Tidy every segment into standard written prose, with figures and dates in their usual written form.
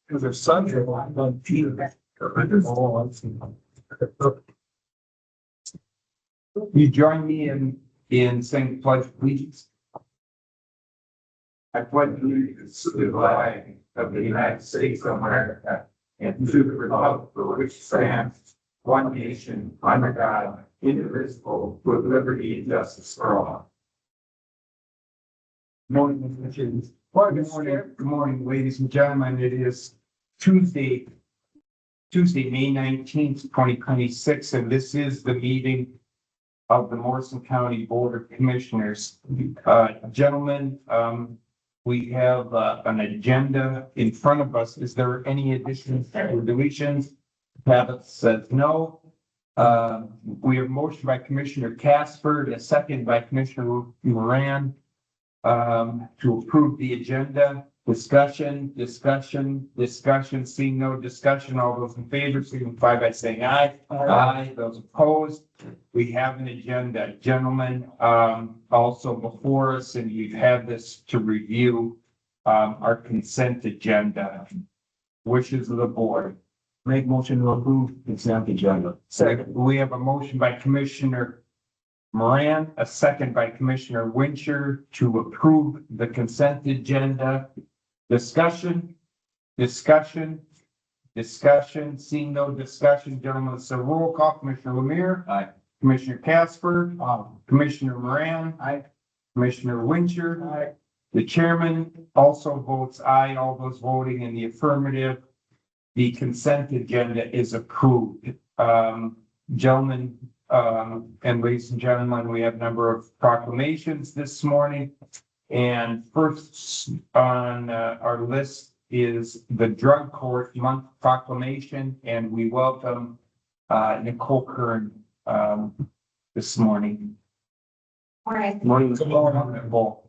Because their sons are on team. You join me in saying pledge of allegiance. I pledge allegiance to the flag of the United States of America and to the republic for which stands one nation under God, indivisible, with liberty and justice for all. Morning, Mr. Chief. Good morning, ladies and gentlemen. It is Tuesday, May 19th, 2026, and this is the meeting of the Morrison County Board of Commissioners. Gentlemen, we have an agenda in front of us. Is there any additions or deletions? Habit says no. We have a motion by Commissioner Casper, a second by Commissioner Moran, to approve the agenda. Discussion, seeing no discussion. All those in favor signify by saying aye. Aye. Those opposed. We have an agenda, gentlemen, also before us, and you've had this to review, our consent agenda. Wishes of the board. Make motion to approve consent agenda. Second. We have a motion by Commissioner Moran, a second by Commissioner Wincher to approve the consent agenda. Discussion, seeing no discussion, gentlemen, so roll call. Commissioner Lemire. Aye. Commissioner Casper. Commissioner Moran. Aye. Commissioner Wincher. Aye. The chairman also votes aye. All those voting in the affirmative. The consent agenda is approved. Gentlemen, and ladies and gentlemen, we have a number of proclamations this morning. And first on our list is the Drug Court Month Proclamation, and we welcome Nicole Kern this morning. All right. Morning, Nicole.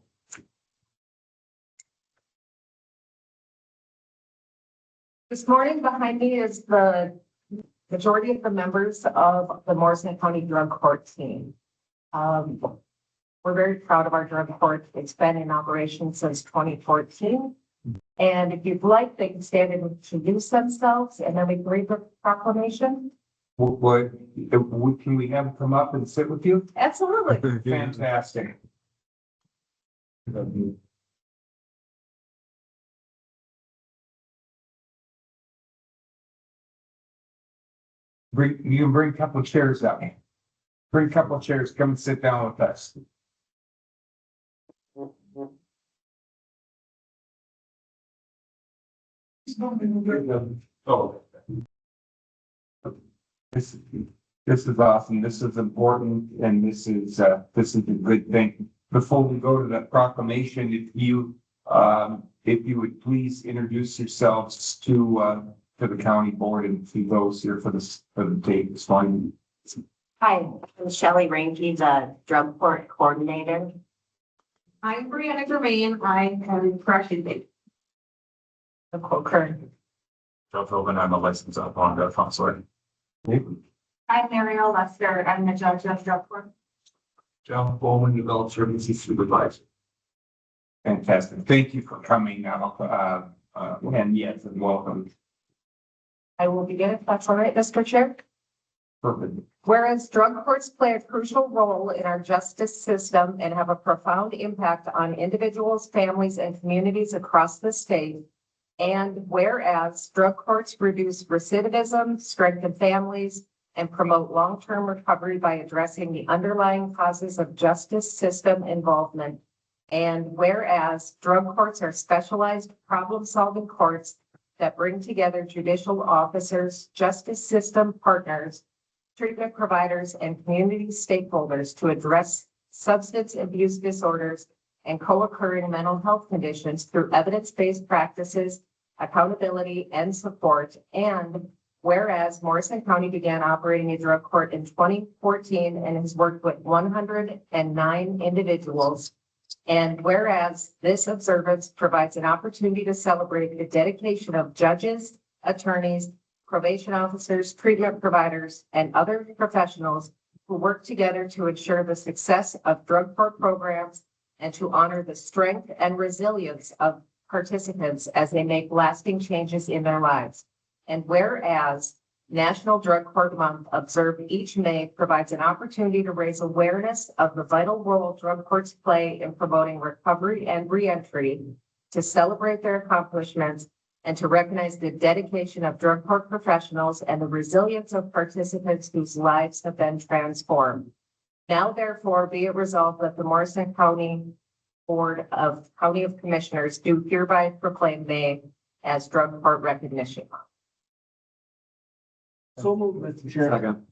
This morning behind me is the majority of the members of the Morrison County Drug Court team. We're very proud of our drug court. It's been in operation since 2014. And if you'd like, they can stand and introduce themselves and then we can read the proclamation. What can we have them come up and sit with you? Absolutely. Fantastic. You can bring a couple of chairs out. Bring a couple of chairs, come and sit down with us. Oh. This is awesome. This is important, and this is a good thing. Before we go to the proclamation, if you would please introduce yourselves to the county board and to those here for the date this morning. Hi, I'm Shelley Ranke, the drug court coordinator. I'm Brianna Germain. I am correction. Nicole Kern. Joe Philbin, I'm a licensed upon consulate. I'm Mariel Lester. I'm the judge of drug court. John Bowman, developed services supervisor. Fantastic. Thank you for coming out. And yes, and welcome. I will begin if that's all right, Mr. Chair. Perfect. Whereas drug courts play a crucial role in our justice system and have a profound impact on individuals, families, and communities across the state. And whereas drug courts reduce recidivism, strengthen families, and promote long-term recovery by addressing the underlying causes of justice system involvement. And whereas drug courts are specialized problem-solving courts that bring together judicial officers, justice system partners, treatment providers, and community stakeholders to address substance abuse disorders and co-occurring mental health conditions through evidence-based practices, accountability, and support. And whereas Morrison County began operating a drug court in 2014 and has worked with 109 individuals. And whereas this observance provides an opportunity to celebrate the dedication of judges, attorneys, probation officers, treatment providers, and other professionals who work together to ensure the success of drug court programs and to honor the strength and resilience of participants as they make lasting changes in their lives. And whereas National Drug Court Month observed each May provides an opportunity to raise awareness of the vital role drug courts play in promoting recovery and reentry, to celebrate their accomplishments, and to recognize the dedication of drug court professionals and the resilience of participants whose lives have been transformed. Now therefore be it resolved that the Morrison County County of Commissioners do hereby proclaim May as Drug Court Recognition Month. So moved, Mr. Chair. Second.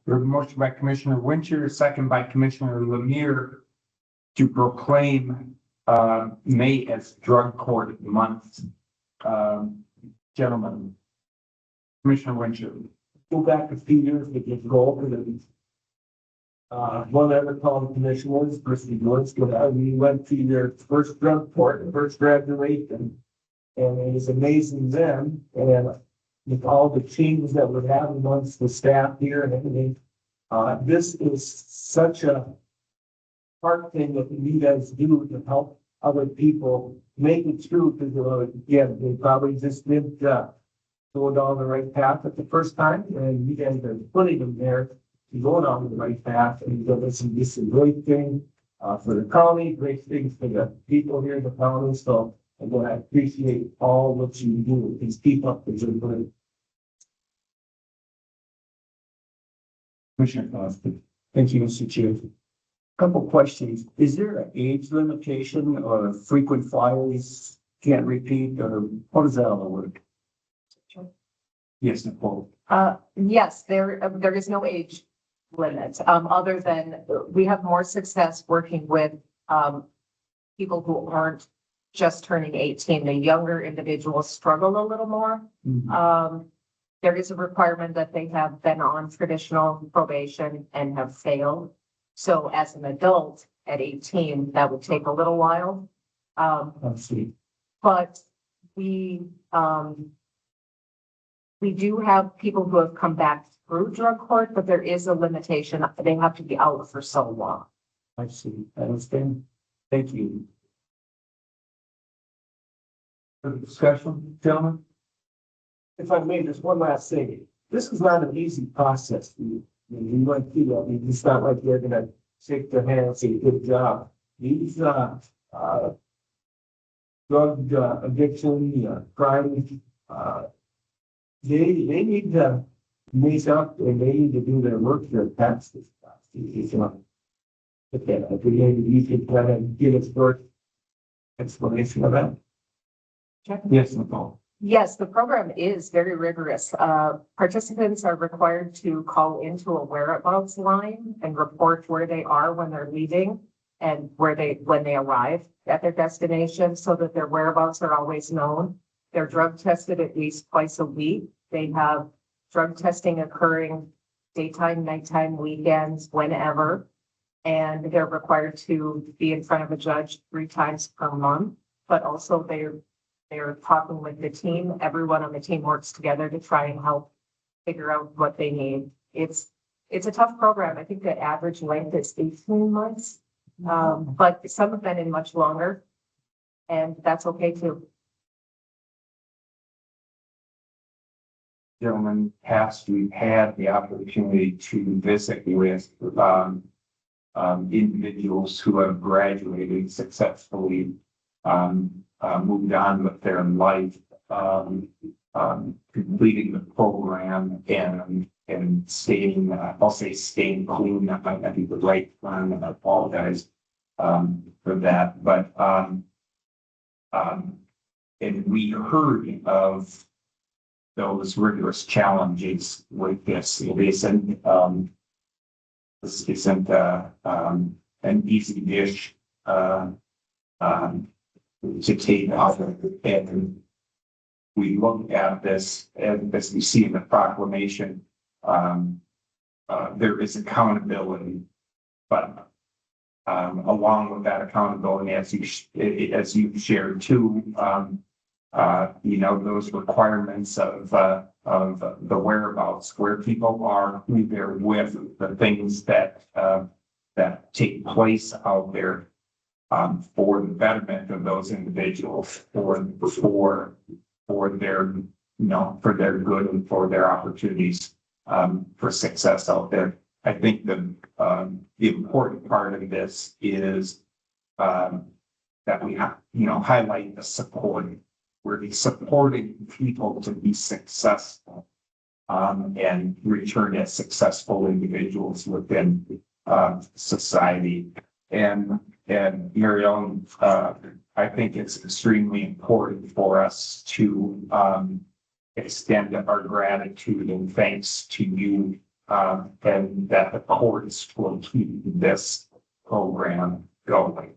We have a motion by Commissioner Winter, second by Commissioner Lemire to proclaim May as Drug Court Month. Gentlemen. Commissioner Winter. Go back a few years to get go over the one ever called commissioners, Christie Woods, we went to their first drug court, first graduation. And it was amazing then, and with all the changes that we're having amongst the staff here and everything. This is such a hard thing that you guys do to help other people make it through, because again, they probably just didn't go down the right path at the first time, and you guys are putting them there to go down the right path, and this is a great thing for the county, great things for the people here in the county. So again, I appreciate all what you do. Please keep up the good work. Commissioner Foster. Thank you, Mr. Chair. Couple questions. Is there an age limitation or frequent flyers can't repeat, or how does that all work? Yes, Nicole. Yes, there is no age limit, other than we have more success working with, people who aren't just turning 18. The younger individuals struggle a little more. There is a requirement that they have been on traditional probation and have failed. So as an adult at 18, that would take a little while. Let's see. But we do have people who have come back through drug court, but there is a limitation. They have to be out for so long. I see. I understand. Thank you. Further discussion, gentlemen? If I may, just one last thing. This is not an easy process for you. You went through that. It's not like they're gonna shake their hand and say, good job. These drug addiction, crime, they need to make up, and they need to do their work to pass this stuff. It's not. Okay, I think you could kind of give us short explanation of that. Yes, Nicole. Yes, the program is very rigorous. Participants are required to call into a whereabouts line and report where they are when they're leaving and when they arrive at their destination, so that their whereabouts are always known. They're drug tested at least twice a week. They have drug testing occurring daytime, nighttime, weekends, whenever. And they're required to be in front of a judge 3 times per month, but also they're talking with the team. Everyone on the team works together to try and help figure out what they need. It's a tough program. I think the average length is 18 months, but some have been in much longer, and that's okay too. Gentlemen, past, we've had the opportunity to visit with individuals who have graduated successfully, moved on with their life, completing the program and staying, I'll say staying clean. That might not be the right term, and I apologize for that. But and we heard of those rigorous challenges with this. It isn't an easy dish to take off of, and we look at this, and as we see in the proclamation, there is accountability, but along with that accountability, as you shared too, those requirements of the whereabouts, where people are, who they're with, the things that take place out there. for the betterment of those individuals, for their, for their good and for their opportunities, for success out there. I think the important part of this is, that we have, highlight the support. We're supporting people to be successful, and return as successful individuals within, society. And Mary Ellen, I think it's extremely important for us to, extend our gratitude and thanks to you, and that the courts will keep this program going.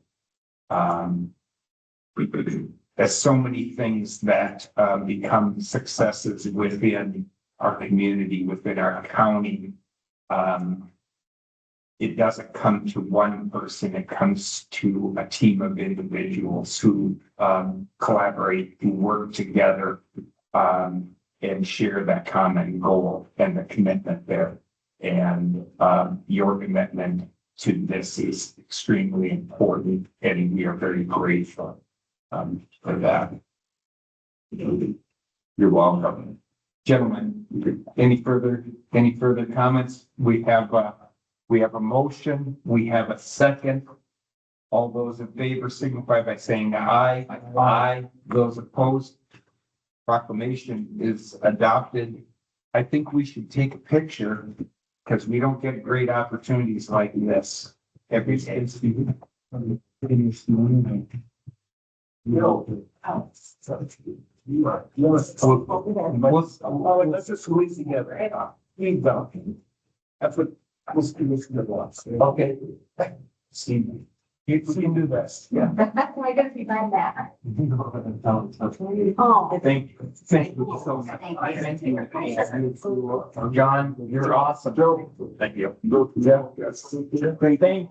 There's so many things that become successes within our community, within our county. It doesn't come to one person, it comes to a team of individuals who collaborate, who work together, and share that common goal and the commitment there. And your commitment to this is extremely important, and we are very grateful for that. You're welcome. Gentlemen, any further comments? We have a motion, we have a second. All those in favor signify by saying aye. Aye. Those opposed, proclamation is adopted. I think we should take a picture because we don't get great opportunities like this every day. No. Let's just squeeze together. That's what this commissioner wants. Okay. Steve, you can do this. Yeah. I gotta be behind that. Oh. Thank you. Thank you so much. Thank you. Thank you. John, you're awesome. Thank you. Thank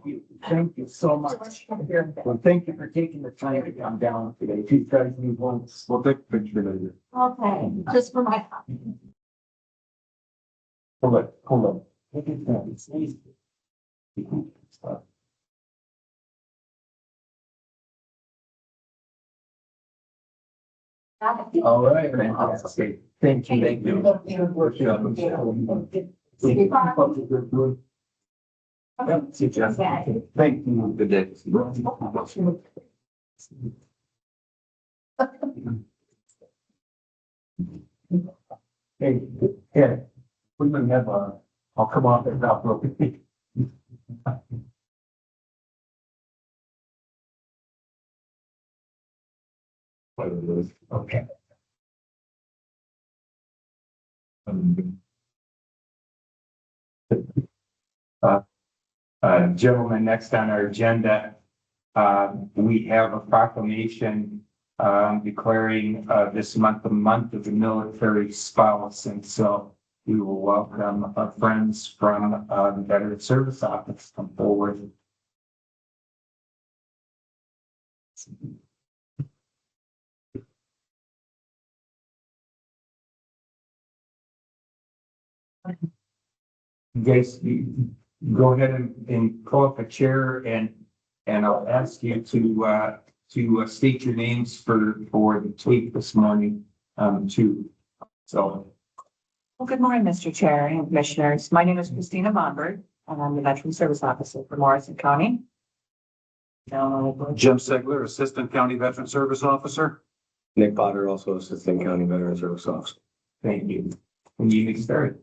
you. Thank you so much. Well, thank you for taking the time to come down today. You guys need one. We'll take a picture later. Okay, just for my. Hold on. Look at that. It's easy. All right. Fantastic. Thank you. Thank you. Yep, see you, Jeff. Thank you. Good day. Hey, yeah, we can have I'll come off and drop real quick. Okay. Gentlemen, next on our agenda, we have a proclamation declaring this month the month of the military spouse. And so we will welcome our friends from the Veteran Service Office come forward. You guys, go ahead and pull up a chair and I'll ask you to state your names for the tape this morning, too. So. Well, good morning, Mr. Chair and Commissioners. My name is Christina Monberg, and I'm the Veteran Service Officer for Morrison County. Jim Segler, Assistant County Veteran Service Officer. Nick Potter, also Assistant County Veteran Service Officer. Thank you. When you get started.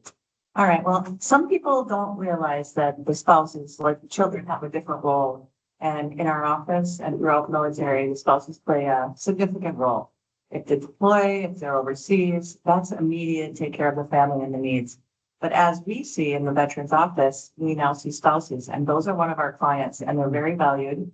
All right, well, some people don't realize that the spouses, like the children, have a different role. And in our office and throughout the military, the spouses play a significant role. If they deploy, if they're overseas, that's immediate, take care of the family and the needs. But as we see in the Veterans Office, we now see spouses, and those are one of our clients, and they're very valued.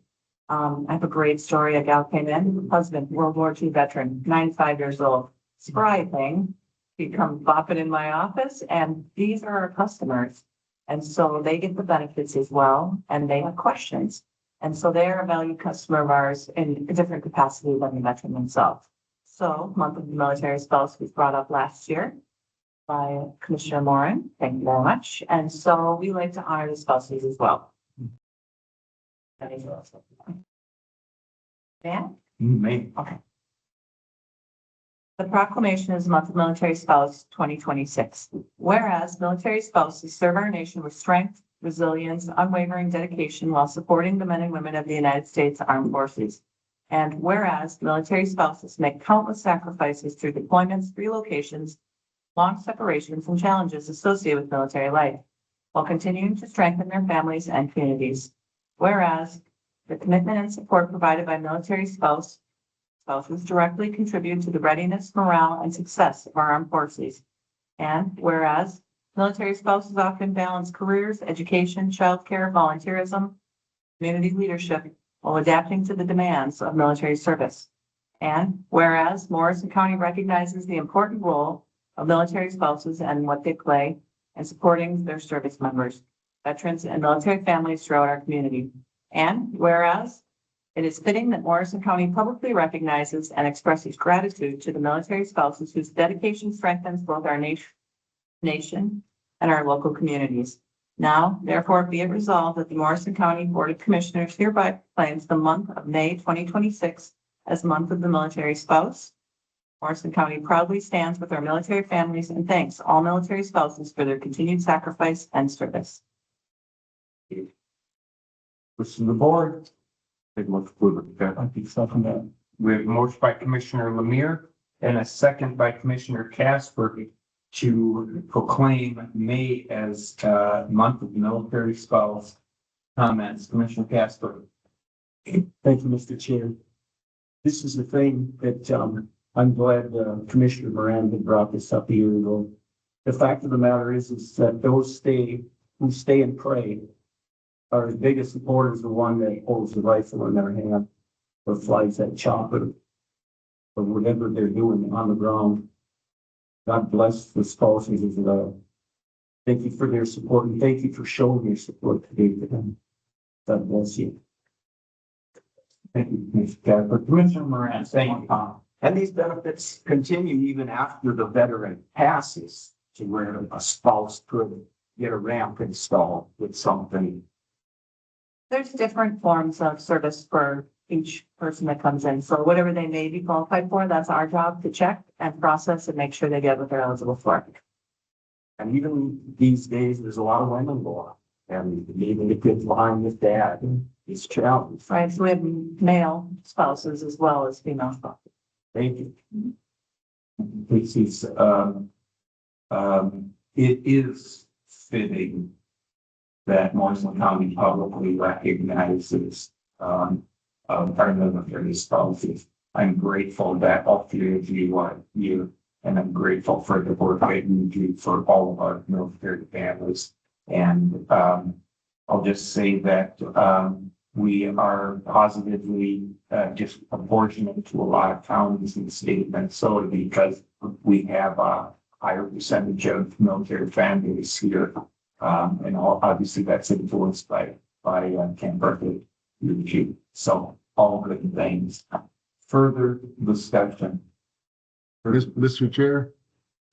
I have a great story. A gal came in, husband, World War II veteran, 95 years old, spry thing. He comes bopping in my office, and these are our customers. And so they get the benefits as well, and they have questions. And so they're a valued customer of ours in a different capacity than the veteran themselves. So Month of the Military Spouse was brought up last year by Commissioner Moran. Thank you very much. And so we like to honor the spouses as well. Dan? May. The proclamation is the month of military spouse 2026. Whereas military spouses serve our nation with strength, resilience, unwavering dedication while supporting the men and women of the United States Armed Forces. And whereas military spouses make countless sacrifices through deployments, relocations, long separations, and challenges associated with military life, while continuing to strengthen their families and communities. Whereas the commitment and support provided by military spouses directly contribute to the readiness, morale, and success of our armed forces. And whereas military spouses often balance careers, education, childcare, volunteerism, community leadership while adapting to the demands of military service. And whereas Morrison County recognizes the important role of military spouses and what they play in supporting their service members, veterans, and military families throughout our community. And whereas it is fitting that Morrison County publicly recognizes and expresses gratitude to the military spouses whose dedication strengthens both our nation and our local communities. Now, therefore, be it resolved that the Morrison County Board of Commissioners hereby proclaims the month of May 2026 as Month of the Military Spouse. Morrison County proudly stands with our military families and thanks all military spouses for their continued sacrifice and service. Wish of the board. Take a look forward. I think something that. We have a motion by Commissioner Lemire and a second by Commissioner Casper to proclaim May as month of military spouse. Comments, Commissioner Casper. Thank you, Mr. Chair. This is the thing that, I'm glad Commissioner Moran had brought this up a year ago. The fact of the matter is that those who stay and pray are the biggest supporters, the one that holds the rifle in their hand or flies that chopper or whatever they're doing on the ground. God bless the spouses as well. Thank you for their support and thank you for showing your support today to them. God bless you. Thank you, Commissioner Casper. Commissioner Moran, thank you. And these benefits continue even after the veteran passes, to where a spouse could get a ramp installed with something. There's different forms of service for each person that comes in. So whatever they may be qualified for, that's our job to check and process and make sure they get what they're eligible for. And even these days, there's a lot of women law. And even the kids behind with dad, it's challenged. Right, so we have male spouses as well as female spouses. Thank you. This is, it is fitting that Morrison County publicly recognizes, our military spouses. I'm grateful that all three of you are here, and I'm grateful for the work that you do for all of our military families. And, I'll just say that, we are positively disproportionate to a lot of counties in the state of Minnesota because we have a higher percentage of military families here. And obviously that's influenced by Camp Berkeley. So all good things. Further discussion. Mr. Chair,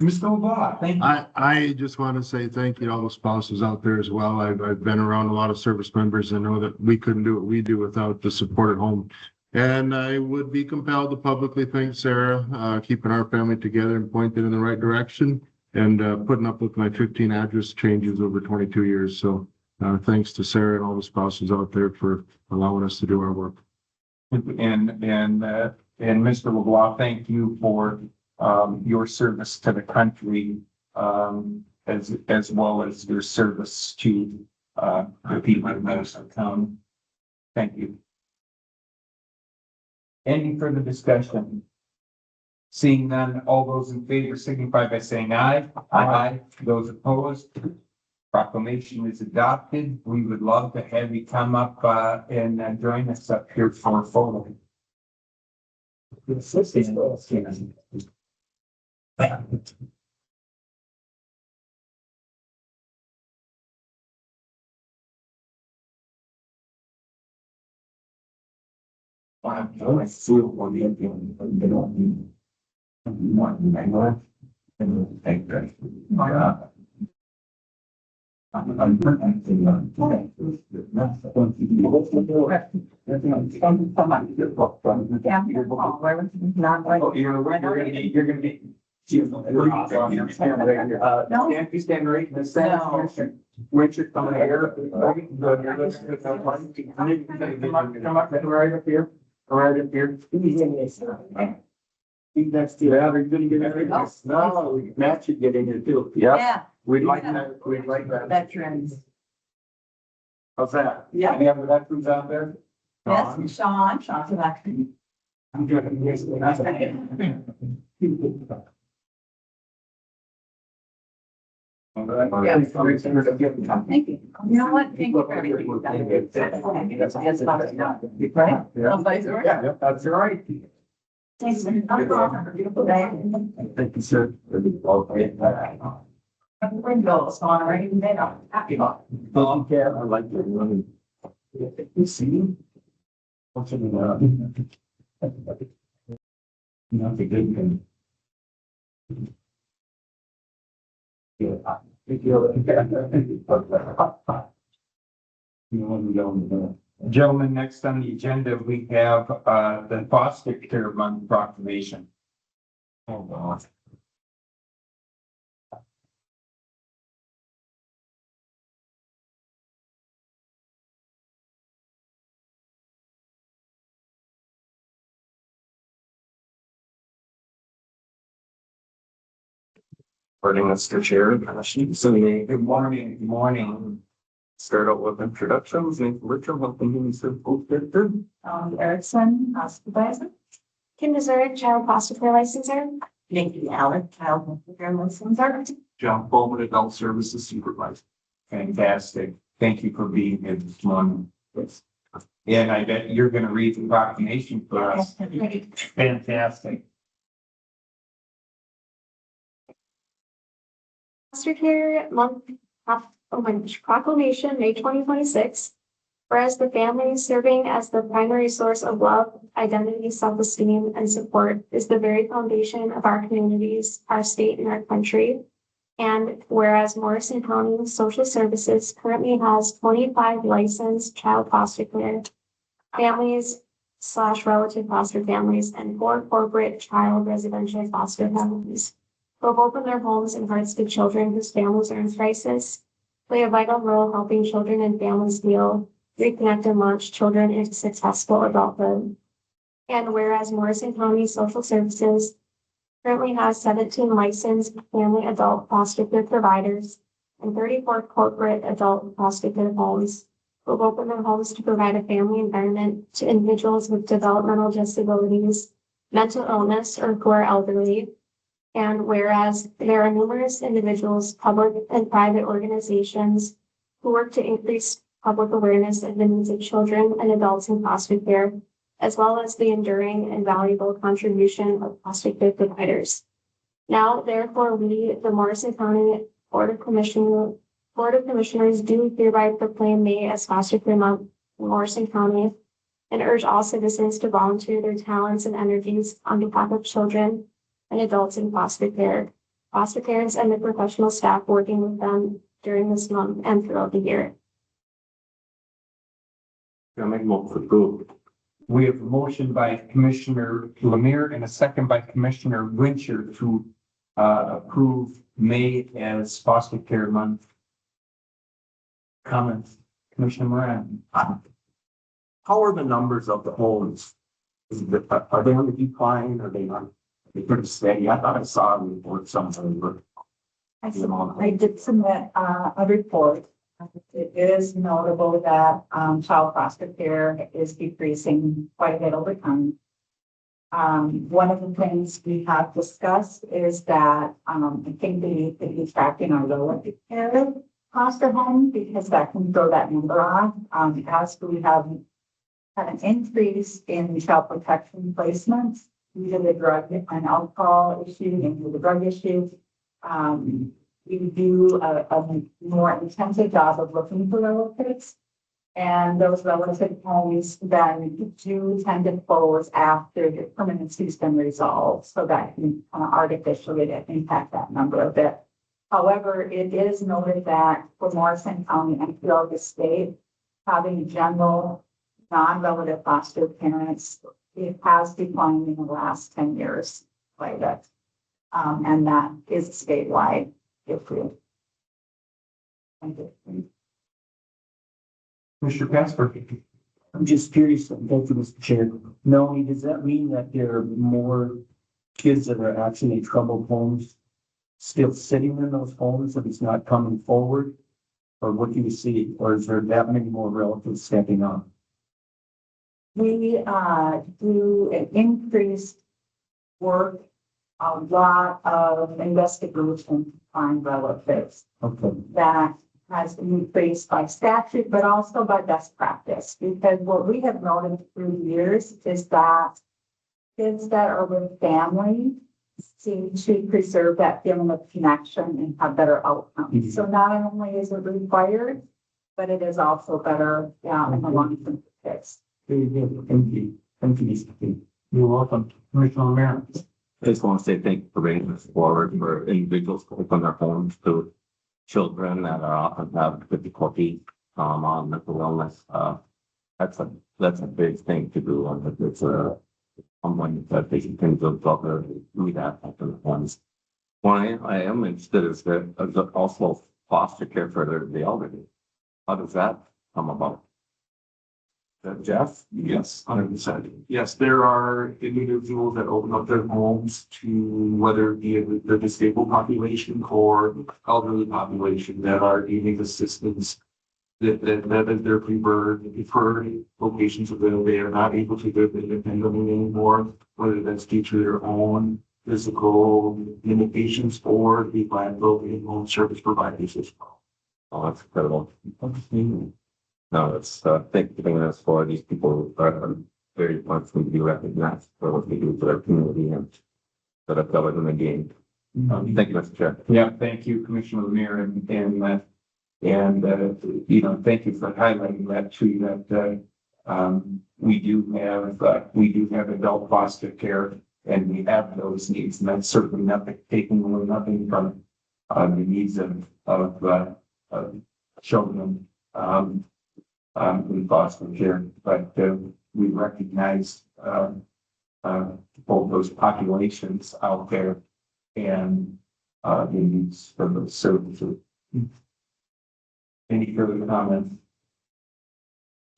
Mr. LeBlanc, thank you. I just want to say thank you to all the spouses out there as well. I've been around a lot of service members and know that we couldn't do what we do without the support at home. And I would be compelled to publicly thank Sarah, keeping our family together and pointed in the right direction and putting up with my 15 address changes over 22 years. So thanks to Sarah and all the spouses out there for allowing us to do our work. And Mr. LeBlanc, thank you for your service to the country, as well as your service to the people of Madison County. Thank you. Any further discussion? Seeing none, all those in favor signify by saying aye. Aye. Those opposed, proclamation is adopted. We would love to have you come up and join us up here for a photo. I feel what you're doing, but they don't need. And take that. Oh, you're gonna be. Stand right in the center. Richard, come here. Come up right up here. Right up here. Next to that, are you gonna get in? No, Matt should get in here too. Yeah. We'd like that, we'd like that. Veterans. How's that? Yeah. Any other veterans out there? Yes, Sean's a veteran. I'm good. Yes. Thank you. You know what? Thank you for everything you've done. Right? Yeah. Vice versa. Yeah, that's right. Thanks. Have a beautiful day. Thank you, sir. Windows on, right? They are happy about it. Yeah, I like your running. You see? What's in Not a good thing. Yeah. You want to go in there? Gentlemen, next on the agenda, we have the foster care month proclamation. Oh, wow. Morning, Mr. Chair. So may Good morning, good morning. start out with introductions. Nathan Bertram, Health and Human Services Director. Erickson, hospitalizer. Kim Missouri, child foster care licenser. Nikki Allen, child foster care licensor. John Bowman, Adult Services Supervisor. Fantastic. Thank you for being here this morning. And I bet you're gonna read the proclamation for us. Fantastic. Foster care month, proclamation, May 2026. Whereas the family serving as the primary source of love, identity, self-esteem, and support is the very foundation of our communities, our state, and our country. And whereas Morrison County Social Services currently has 25 licensed child foster care families / relative foster families and 4 corporate child residential foster families who have opened their homes and hearts to children whose families are in crisis, play a vital role helping children and families heal, reconnect, and launch children into successful adulthood. And whereas Morrison County Social Services currently has 17 licensed family adult foster care providers and 34 corporate adult foster care homes who have opened their homes to provide a family environment to individuals with developmental disabilities, mental illness, or who are elderly. And whereas there are numerous individuals, public and private organizations who work to increase public awareness of the needs of children and adults in foster care, as well as the enduring and valuable contribution of foster care providers. Now, therefore, we, the Morrison County Board of Commissioners, do hereby proclaim May as Foster Care Month in Morrison County and urge all citizens to volunteer their talents and energies on behalf of children and adults in foster care, foster parents, and the professional staff working with them during this month and throughout the year. Gonna make a motion for approval. We have a motion by Commissioner Lemire and a second by Commissioner Wincher to approve May as foster care month. Comments, Commissioner Moran? How are the numbers of the homes? Are they on the decline? Are they not? They're pretty steady. I thought I saw a report somewhere, but I did submit a report. It is notable that child foster care is decreasing quite a bit over time. One of the things we have discussed is that I think we need to be tracking our relative care foster home because that can throw that number off. As we have had an increase in child protection placements due to the drug and alcohol issue and the drug issue. We do a more intensive job of looking for relatives. And those relative homes then do tend to close after the permanency's been resolved. So that can artificially impact that number a bit. However, it is noted that for Morrison County and throughout the state, having general non-relative foster parents, it has declined in the last 10 years quite a bit. And that is statewide issue. Thank you. Mr. Casper. I'm just curious, thank you, Mr. Chair. Melanie, does that mean that there are more kids that are actually in troubled homes still sitting in those homes and it's not coming forward? Or what do you see? Or is there that many more relatives stepping up? We do an increased work, a lot of investigation to find relatives. Okay. That has been increased by statute, but also by best practice. Because what we have noted through years is that kids that are with family seem to preserve that feeling of connection and have better outcomes. So not only is it required, but it is also better in the long term for kids. Very good. Thank you. Thank you, Mr. King. You're welcome. Commissioner Romero. I just want to say thank you for bringing this forward for individuals to open their homes to children that are often have difficulty on mental illness. That's a big thing to do, and it's someone that they can build up or do that type of ones. One I am interested is that also foster care for the elderly. How does that come about? Jeff? Yes, 100%. Yes, there are individuals that open up their homes to whether it be the disabled population or elderly population that are needing assistance. That is their preferred locations of where they are not able to live independently anymore, whether that's due to their own physical limitations or the landlord and home service providers as well. Oh, that's incredible. No, it's, thank you for bringing this forward. These people are very much to be recognized for what they do for their community and that have covered in the game. Thank you, Mr. Chair. Yeah, thank you, Commissioner Lemire, and you know, thank you for highlighting that too, that we do have adult foster care and we have those needs, and that's certainly taking away nothing from the needs of children in foster care, but we recognize both those populations out there and the needs for those services. Any further comments?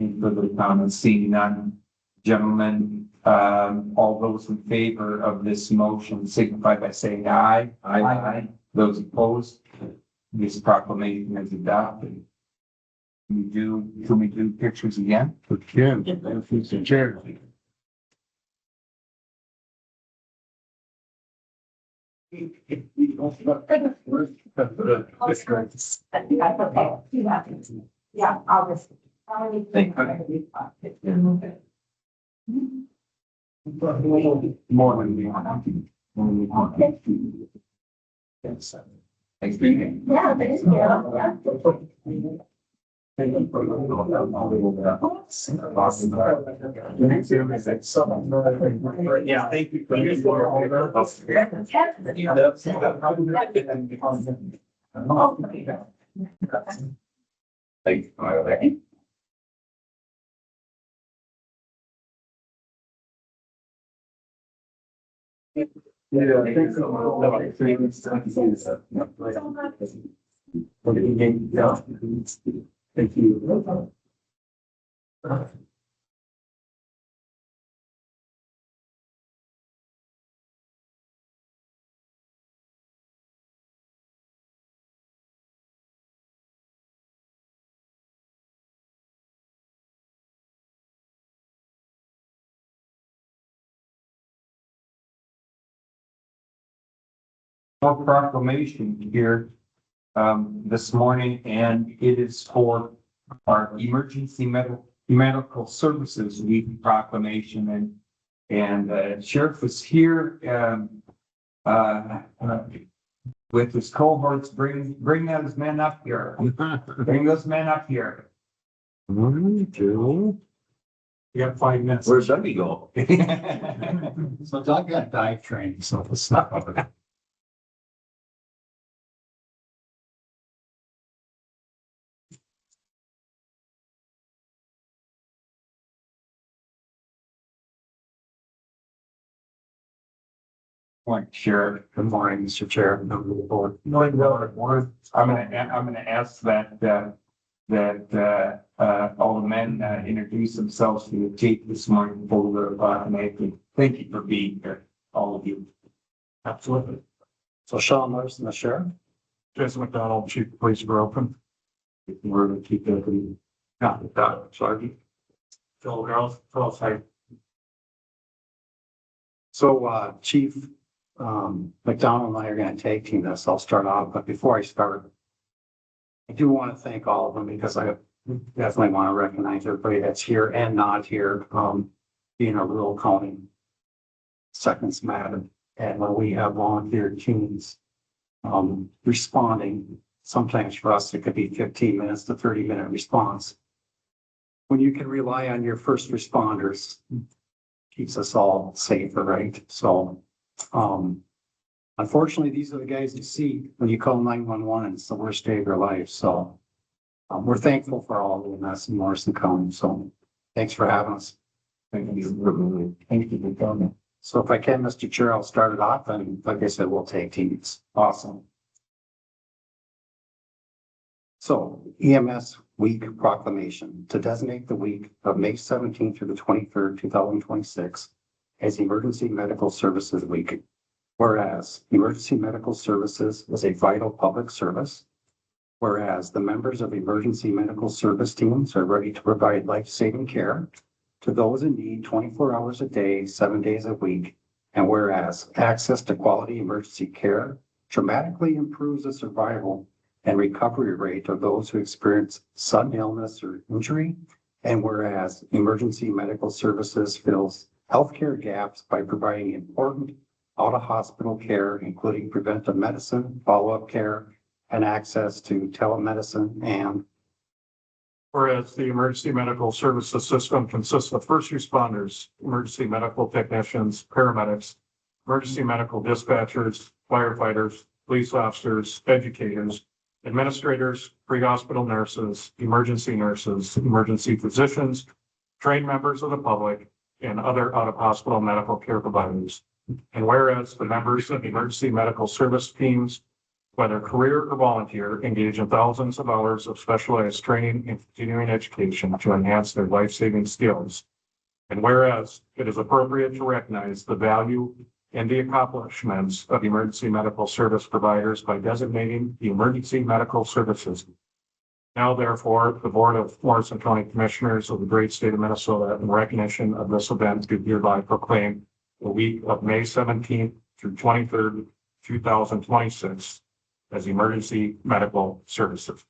Any further comments? Seeing none, gentlemen, all those in favor of this motion signify by saying aye. Aye. Those opposed, this proclamation is adopted. Can we do pictures again? Again, Mr. Chair. Yeah, I'll just. Thank More than we want. Yes. Thanks for being here. Yeah, thank you. Yeah, thank you. Thank you. Yeah, thanks so much. Thank you. More proclamation here this morning, and it is for our emergency medical services week proclamation, and Sheriff was here with his cohorts. Bring those men up here. Bring those men up here. 1, 2. You have 5 minutes. Where's Dougie go? So Doug got dive trained, so it's not. Morning, Sheriff. Good morning, Mr. Chair, member of the board. Knowing that, I'm gonna ask that all the men introduce themselves to the tape this morning before thank you for being here, all of you. absolutely. So Sean Larson, the sheriff. Jason McDonald, Chief of Police for Open. We're gonna keep that. Sergeant. Phil Girls, Phil, sorry. So, Chief, McDonald and I are gonna tag team this. I'll start off, but before I start, I do want to thank all of them because I definitely want to recognize everybody that's here and not here, being a rural county. Seconds matter, and when we have volunteer teams, responding, sometimes for us, it could be 15 minutes to 30-minute response. When you can rely on your first responders, keeps us all safer, right? So, unfortunately, these are the guys you see when you call 911 and it's the worst day of your life. So, we're thankful for all of us in Morrison County. So, thanks for having us. Thank you. Thank you for coming. So if I can, Mr. Chair, I'll start it off, and like I said, we'll take teams. Awesome. So EMS Week Proclamation to designate the week of May 17th through the 23rd, 2026 as Emergency Medical Services Week. Whereas emergency medical services is a vital public service. Whereas the members of emergency medical service teams are ready to provide life-saving care to those in need 24 hours a day, 7 days a week. And whereas access to quality emergency care dramatically improves the survival and recovery rate of those who experience sudden illness or injury. And whereas emergency medical services fills healthcare gaps by providing important out-of-hospital care, including preventive medicine, follow-up care, and access to telemedicine. And whereas the emergency medical services system consists of first responders, emergency medical technicians, paramedics, emergency medical dispatchers, firefighters, police officers, educators, administrators, pre-hospital nurses, emergency physicians, trained members of the public, and other out-of-hospital medical care providers. And whereas the members of emergency medical service teams, whether career or volunteer, engage in thousands of hours of specialized training and continuing education to enhance their life-saving skills. And whereas it is appropriate to recognize the value and the accomplishments of emergency medical service providers by designating the emergency medical services. Now, therefore, the Board of Morrison County Commissioners of the great state of Minnesota, in recognition of this event, do hereby proclaim the week of May 17th through 23rd, 2026 as emergency medical services.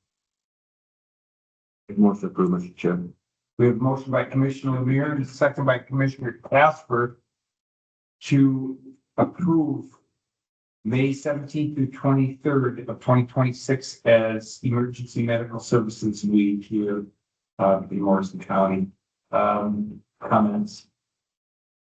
Motion approved, Mr. Chair. We have a motion by Commissioner Lemire and a second by Commissioner Casper to approve May 17th through 23rd of 2026 as Emergency Medical Services Week here in Morrison County. Comments?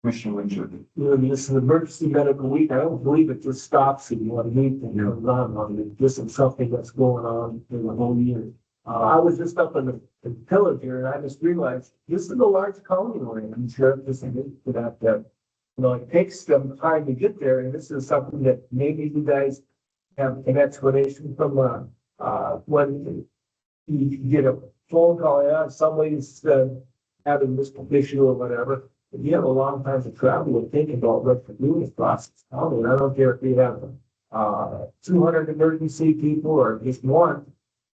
Commissioner Winchell. This is an emergency medical week. I don't believe it just stops in one week and goes on. This is something that's going on in the whole year. I was just up in the village here and I just realized this is a large county we're in. I'm sure this is that, it takes them time to get there. And this is something that maybe you guys have an explanation from, when you get a phone call, yeah, somebody's, having this condition or whatever. If you have a long time to travel and think about what to do across this county, and I don't care if you have 200 emergency people or just one,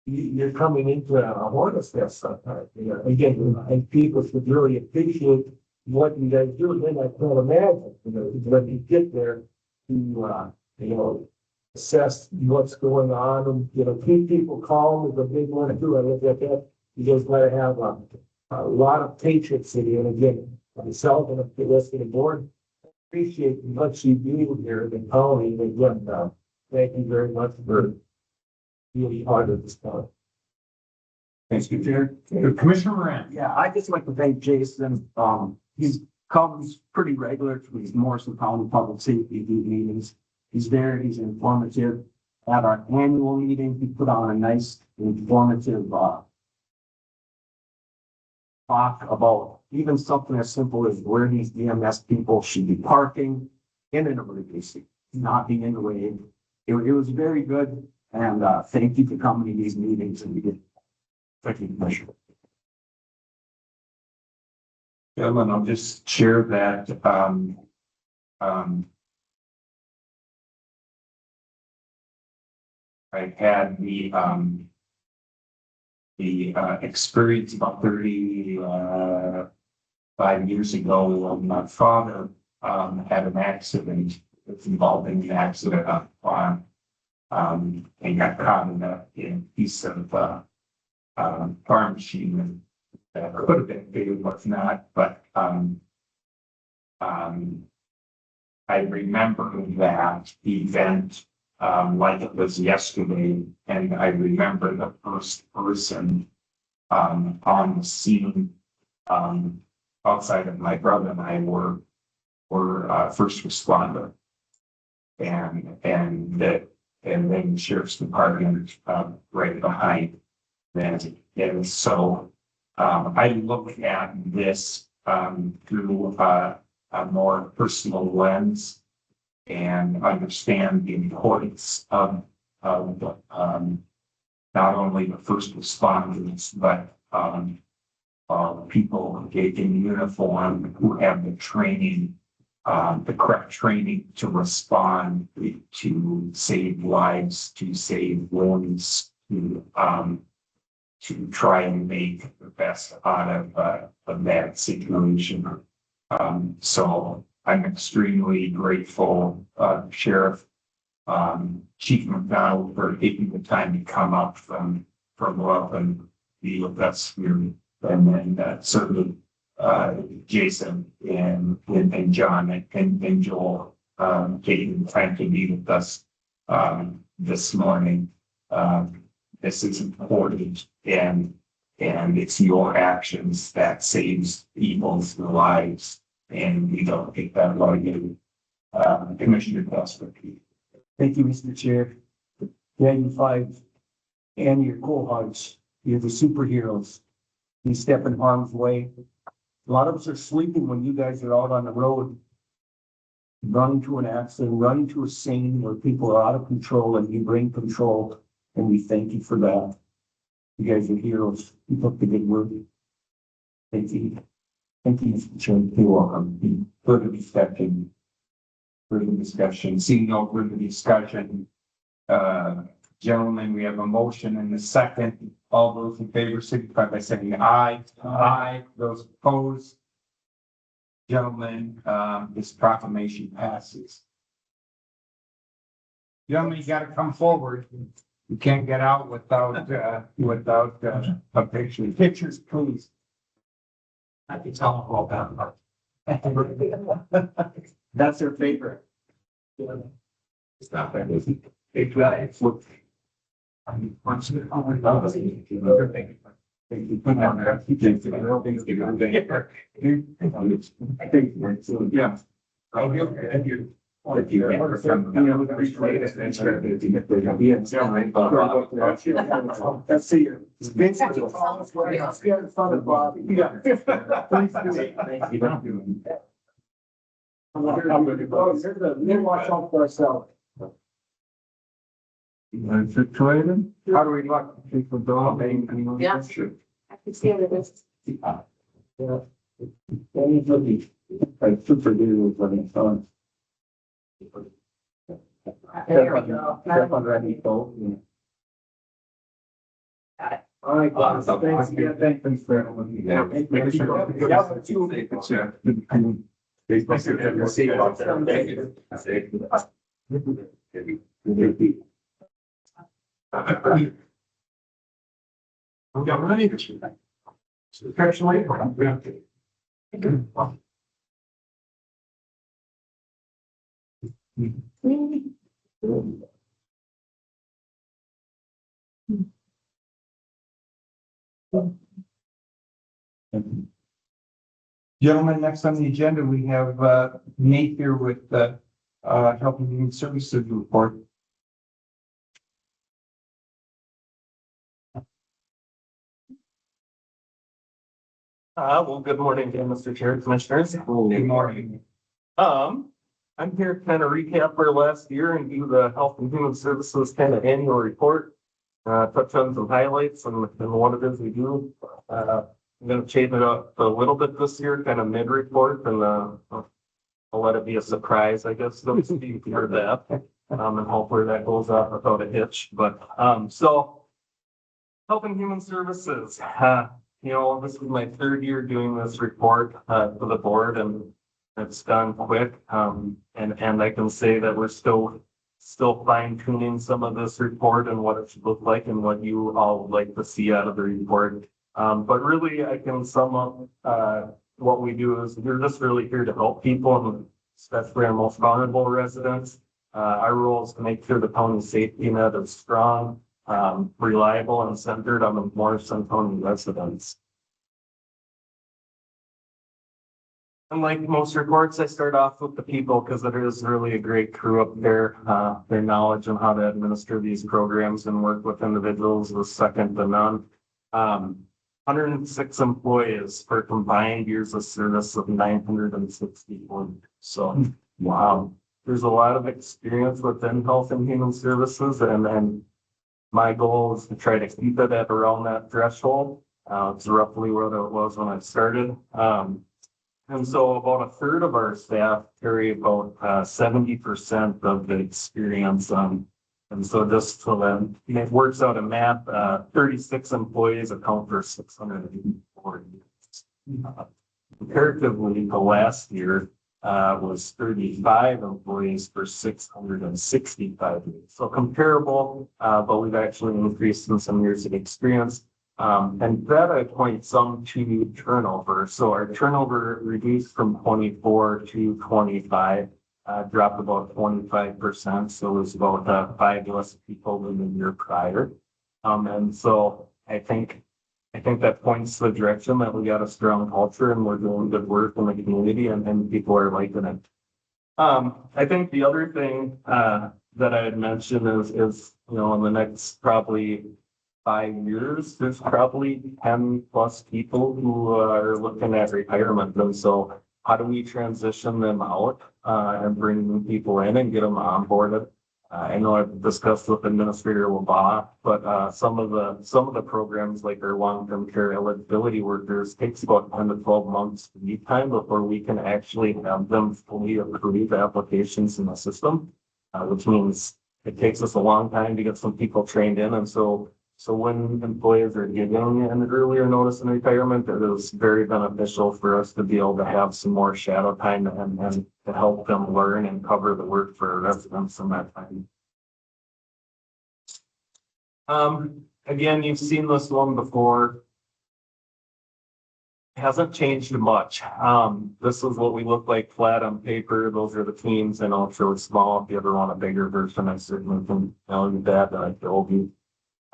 you're coming into a hornet's nest sometimes. Again, and people should really appreciate what you guys do. Then I can't imagine, when you get there to, assess what's going on and, keep people calm is a big one too. I look at that. You guys gotta have a lot of patience in you. And again, myself and the rest of the board appreciate what you do here in the county. And again, thank you very much for being part of this town. Thanks, Chair. Commissioner Moran. yeah, I'd just like to thank Jason. He comes pretty regular to these Morrison County Public Safety meetings. He's there, he's informative. At our annual meeting, he put on a nice informative talk about even something as simple as where these EMS people should be parking in an emergency, not being in the way. It was very good, and, thank you for coming to these meetings and we did. Thank you, Commissioner. Gentlemen, I'll just share that, I had the experience about 5 years ago when my father, had an accident. It's involving an accident on a farm. And got caught in a piece of, farm machinery that could have been big, was not, but, I remember that event, like it was yesterday, and I remember the first person, on the scene, outside of my brother and I were first responder. And then sheriff's department, right behind. And so, I look at this, through, a more personal lens and understand the importance of, not only the first responders, but, people in uniform who have the training, the correct training to respond, to save lives, to save limbs, to try and make the best out of that situation. So I'm extremely grateful, Sheriff, Chief McDonald, for taking the time to come up from Love and be with us here. And then certainly Jason and John and Joel, taking the time to meet with us this morning. This is important, and it's your actions that saves people's lives, and we don't take that lightly. Commissioner Custer. Thank you, Mr. Chair. Yeah, you five and your cohorts, you're the superheroes. You step in harm's way. A lot of us are sleeping when you guys are out on the road, running to an accident, running to a scene where people are out of control, and you bring control, and we thank you for that. You guys are heroes. Keep up the good work. Thank you. Thank you, Mr. Chair. You're welcome. Further discussion. Seeing no further discussion. Gentlemen, we have a motion and a second. All those in favor signify by saying aye. Aye. Those opposed. Gentlemen, this proclamation passes. Gentlemen, you gotta come forward. You can't get out without a picture. Pictures, please. I can tell them all about that. That's their favorite. It's not that easy. Big guy. Yeah. Let's see you. Vince is the tallest one. I'm scared in front of Bobby. Yeah. Please do it. Thank you. Watch out for ourselves. How do we look? People don't. Yeah. I can see it is. Super dude was having fun. There we go. All right, guys. Thanks again. Thanks for everyone. Gentlemen, next on the agenda, we have Nate here with the Health and Human Services report. Well, good morning again, Mr. Chair, Commissioners. Good morning. I'm here to kind of recap our last year and do the Health and Human Services kind of annual report. Touch on some highlights and what it is we do. I'm gonna change it up a little bit this year, kind of mid-report, and I'll let it be a surprise, I guess, so to speak, for that. And hopefully that goes off without a hitch, but, so Health and Human Services, this is my third year doing this report, for the board, and it's gone quick. And I can say that we're still fine tuning some of this report and what it should look like and what you all would like to see out of the report. But really, I can sum up, what we do is we're just really here to help people, and especially our most vulnerable residents. Our role is to make sure the county safety net is strong, reliable, and centered on the Morrison County residents. Unlike most reports, I start off with the people because it is really a great crew up there. Their knowledge on how to administer these programs and work with individuals is second to none. 106 employees for combined years of service of 961. So, wow. There's a lot of experience within Health and Human Services, and my goal is to try to keep it at around that threshold. It's roughly what it was when I started. And so about a third of our staff carry about 70% of the experience. And so just so then it works out in math, 36 employees account for 684 units. Comparatively, the last year was 35 employees for 665 units. So comparable, but we've actually increased in some years of experience. And that I point some to turnover. So our turnover reduced from 24 to 25, dropped about 25%. So it was about 5 less people than the year prior. And so I think that points to the direction that we got a strong culture and we're doing good work in the community, and people are liking it. I think the other thing that I had mentioned is in the next probably 5 years, there's probably 10 plus people who are looking at retirement. And so how do we transition them out and bring new people in and get them onboarded? I know I've discussed with Administrator Labaugh, but some of the programs like our long-term care eligibility workers takes about 10 to 12 months lead time before we can actually have them fully approve applications in the system, which means it takes us a long time to get some people trained in. And so when employees are giving an earlier notice in retirement, it is very beneficial for us to be able to have some more shadow time and to help them learn and cover the work for residents in that time. Again, you've seen this one before. It hasn't changed much. This is what we look like flat on paper. Those are the teams. I know it's really small. If you ever want a bigger version, I certainly can tell you that I told you.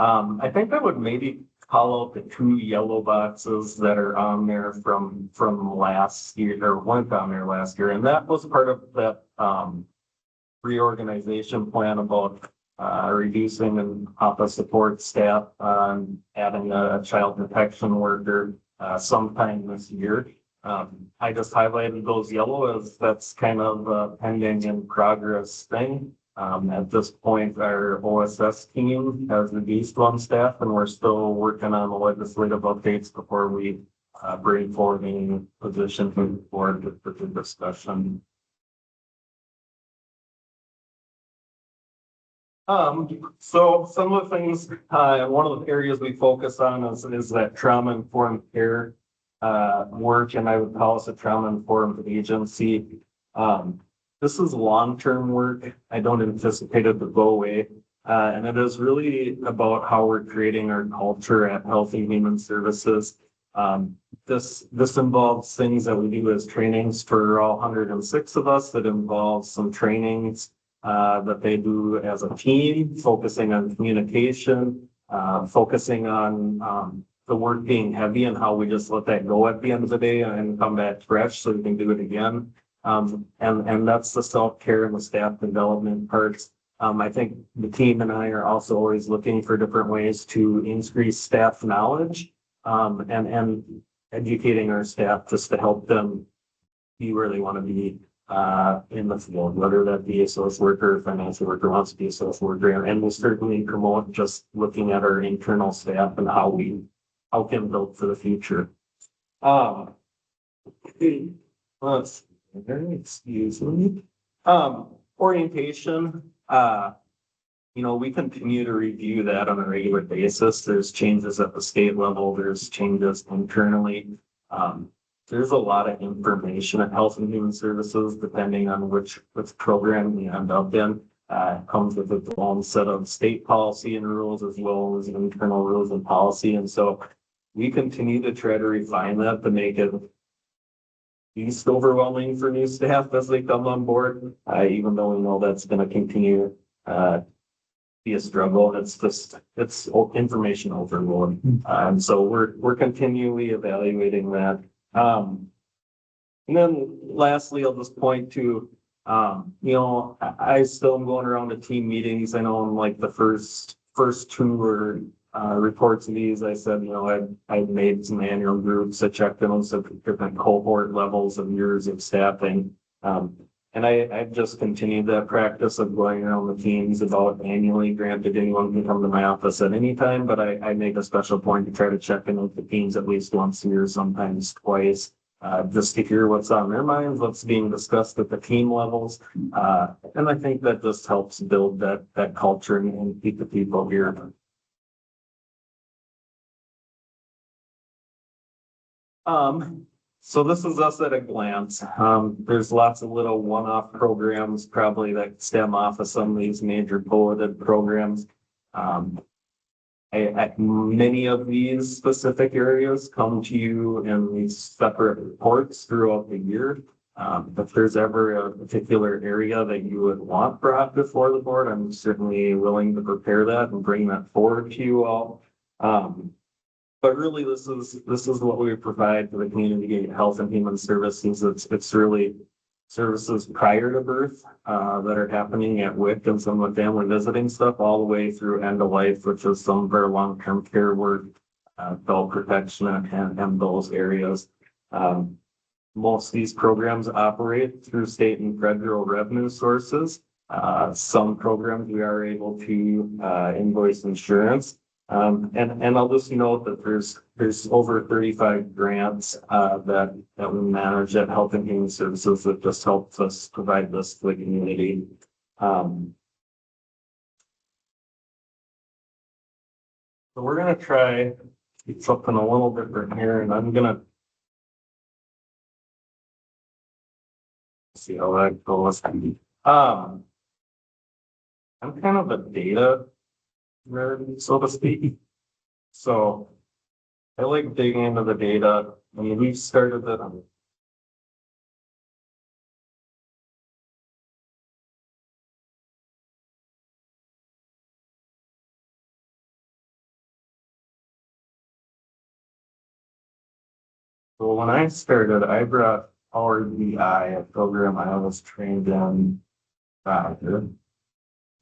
I think I would maybe call out the 2 yellow boxes that are on there from last year, or went on there last year. And that was part of that reorganization plan about reducing and office support staff, adding a child protection worker sometime this year. I just highlighted those yellow as that's kind of a pending in progress thing. At this point, our OSS team has reduced on staff, and we're still working on the legislative updates before we bring forward any position to the board for the discussion. So some of the things, one of the areas we focus on is that trauma-informed care work, and I would call us a trauma-informed agency. This is long-term work. I don't anticipate it to go away. And it is really about how we're creating our culture at Health and Human Services. This involves things that we do as trainings for all 106 of us. That involves some trainings that they do as a team, focusing on communication, focusing on the work being heavy and how we just let that go at the end of the day and come back fresh so we can do it again. And that's the self-care and the staff development parts. I think the team and I are also always looking for different ways to increase staff knowledge, and educating our staff just to help them be where they want to be. in the field, whether that be a social worker, or financial worker wants to be a social worker, and we'll certainly promote just looking at our internal staff and how we can build for the future. Let's, excuse me. Orientation, we continue to review that on a regular basis. There's changes at the state level, there's changes internally. There's a lot of information at Health and Human Services, depending on which program we end up in. It comes with its own set of state policy and rules as well as internal rules and policy. And so we continue to try to refine that to make it least overwhelming for new staff as they come on board, even though we know that's going to continue be a struggle. It's information overload. And so we're continually evaluating that. And then lastly, I'll just point to, I still am going around to team meetings. I know in like the first two or reports of these, I said, I've made some annual groups. I checked in on some different cohort levels of years of staffing. And I've just continued that practice of going around the teams about annually. Granted, anyone can come to my office at any time, but I make a special point to try to check in with the teams at least once a year, sometimes twice, just to hear what's on their minds, what's being discussed at the team levels. And I think that just helps build that culture and keep the people here. So this is us at a glance. There's lots of little one-off programs probably that stem off of some of these major bulleted programs. Many of these specific areas come to you in these separate reports throughout the year. If there's ever a particular area that you would want brought before the board, I'm certainly willing to prepare that and bring that forward to you all. But really, this is what we provide for the community health and human services. It's really services prior to birth that are happening at WIC and some of the family visiting stuff, all the way through end of life, which is some of our long-term care work, adult protection, and those areas. Most of these programs operate through state and federal revenue sources. Some programs we are able to invoice insurance. And I'll just note that there's over 35 grants that we manage at Health and Human Services that just helps us provide this to the community. So we're gonna try something a little different here, and I'm gonna see how that goes. I'm kind of a data nerd, so to speak. So I like digging into the data. I mean, we've started that. So when I started, I brought Power BI, a program I was trained in back here.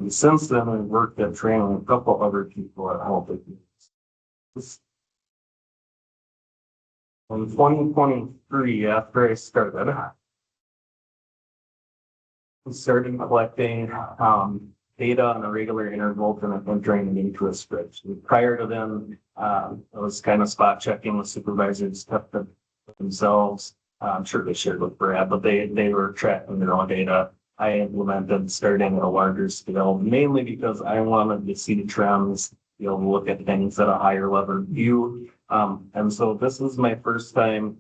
And since then, I've worked at training a couple other people at Health and Human Services. In 2023, after I started, we started collecting data on a regular interval and entering it into a spreadsheet. Prior to then, I was kind of spot checking with supervisors, kept it themselves. I'm sure they shared with Brad, but they were tracking their own data. I implemented starting at a larger scale, mainly because I wanted to see trends, be able to look at things at a higher level view. And so this is my first time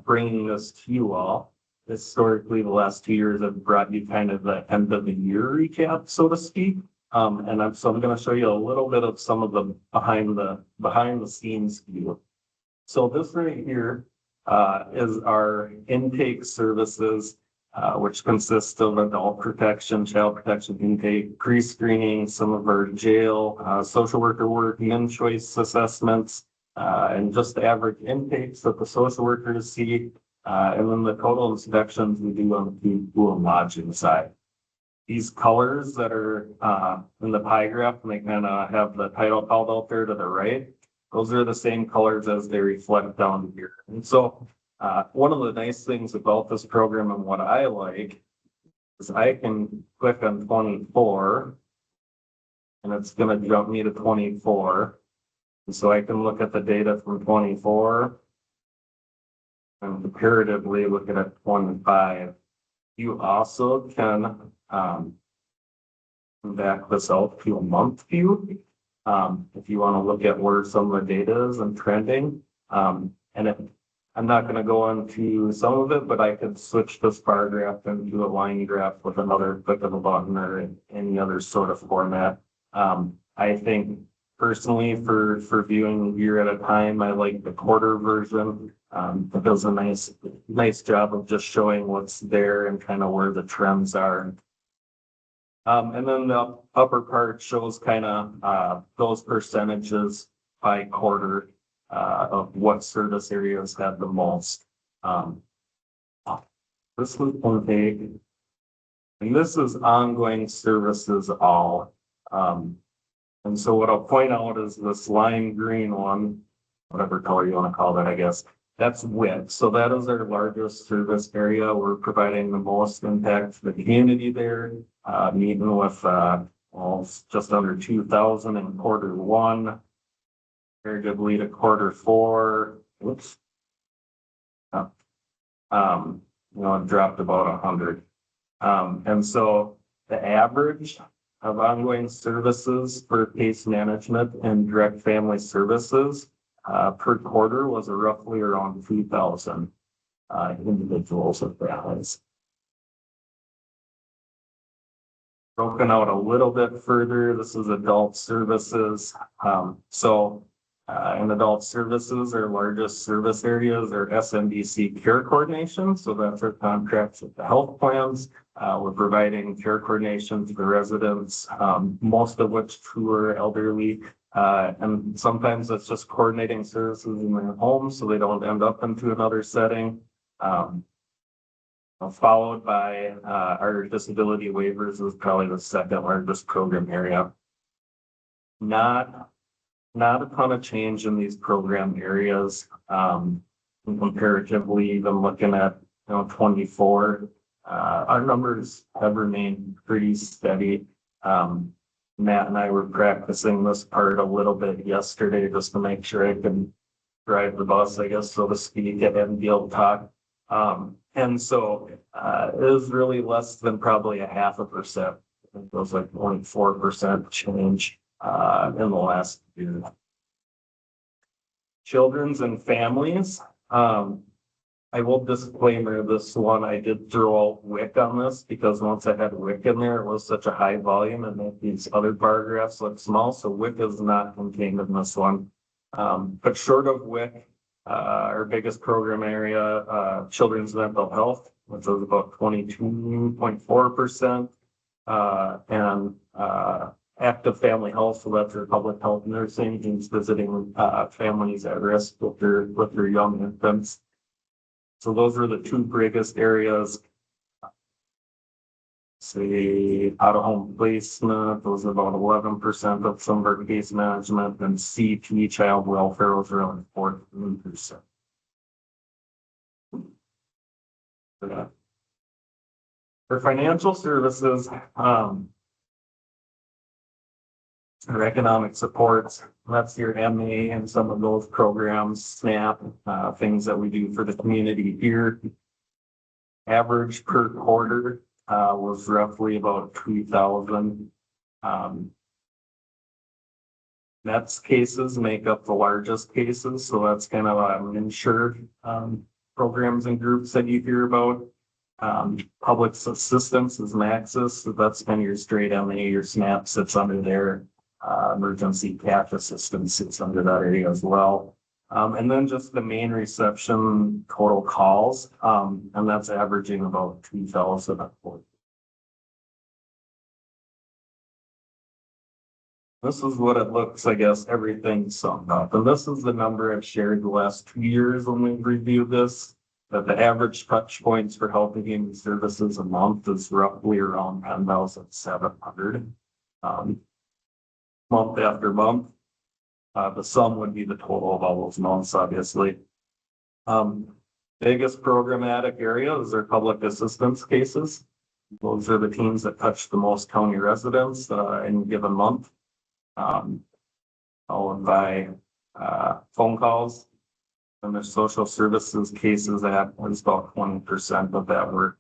bringing this to you all. Historically, the last 2 years, I've brought you kind of the end of the year recap, so to speak. I'm going to show you a little bit of some of the behind the scenes view. So this right here is our intake services, which consists of adult protection, child protection intake, pre-screening, some of our jail, social worker work, men choice assessments, and just the average intakes that the social workers see, and then the total inspections we do on the pool and lodging side. These colors that are in the pie graph, and they kind of have the title called out there to the right, those are the same colors as they reflect down here. And so One of the nice things about this program and what I like is I can click on 24 and it's gonna jump me to 24. And so I can look at the data from 24 and comparatively look at 25. You also can back this out to a month view. If you want to look at where some of the data is and trending. I'm not going to go into some of it, but I could switch this bar graph into a line graph with another click of a button or any other sort of format. I think personally for viewing a year at a time, I like the quarter version. It does a nice job of just showing what's there and kind of where the trends are. And then the upper part shows kind of those percentages by quarter of what service areas have the most. This was one big, and this is ongoing services all. And so what I'll point out is this lime green one, whatever color you want to call that, I guess. That's WIC. So that is our largest service area. We're providing the most impact to the community there. Meeting with just under 2,000 in Q1. Very good lead at Q4. Oops. It dropped about 100. And so the average of ongoing services for case management and direct family services per quarter was roughly around 2,000 individuals and families. Broken out a little bit further, this is adult services. In adult services, our largest service areas are SMBC care coordination. So that's our contracts with the health plans. We're providing care coordination to the residents, most of which who are elderly. And sometimes it's just coordinating services in their home so they don't end up into another setting. Followed by our disability waivers is probably the second largest program area. Not a ton of change in these program areas. Comparatively, even looking at 24, our numbers have remained pretty steady. Matt and I were practicing this part a little bit yesterday just to make sure I could drive the bus, I guess, so to speak, and be able to talk. And so it is really less than probably 0.5%. It was like 0.4% change in the last year. Children's and families. I will disclaimer this one. I did throw out WIC on this because once I had WIC in there, it was such a high volume and made these other bar graphs look small. So WIC is not contained in this one. But short of WIC, our biggest program area, children's mental health, which was about 22.4%, and active family health, so that's our public health nursing, who's visiting families at risk with their young infants. So those are the two biggest areas. Say out-of-home placement, those are about 11% of some of our case management, and CP, child welfare, was around 14%. For financial services, our economic supports, that's your MA and some of those programs, SNAP, things that we do for the community here. Average per quarter was roughly about 2,000. That's cases make up the largest cases, so that's kind of insured programs and groups that you hear about. Public assistance is Maxis, so that's kind of your straight MA, your SNAP sits under there. Emergency cash assistance sits under that area as well. And then just the main reception total calls, and that's averaging about 2,000 a quarter. This is what it looks, I guess, everything summed up. And this is the number I've shared the last 2 years when we've reviewed this, that the average touch points for health and human services a month is roughly around 10,700. Month after month. The sum would be the total of all those months, obviously. Biggest programmatic areas are public assistance cases. Those are the teams that touch the most county residents in a given month. Followed by phone calls. And there's social services cases that was about 20% of that work.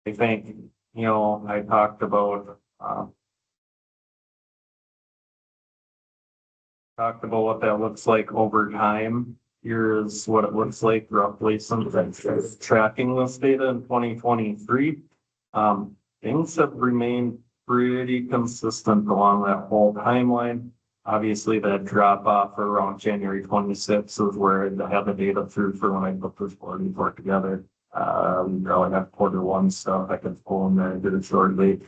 I think, I talked about what that looks like over time. Here's what it looks like roughly since tracking this data in 2023. Things have remained pretty consistent along that whole timeline. Obviously, that drop off around January 26th is where I have the data through for when I put this board report together. We probably have Q1 stuff I can pull in there and do it shortly.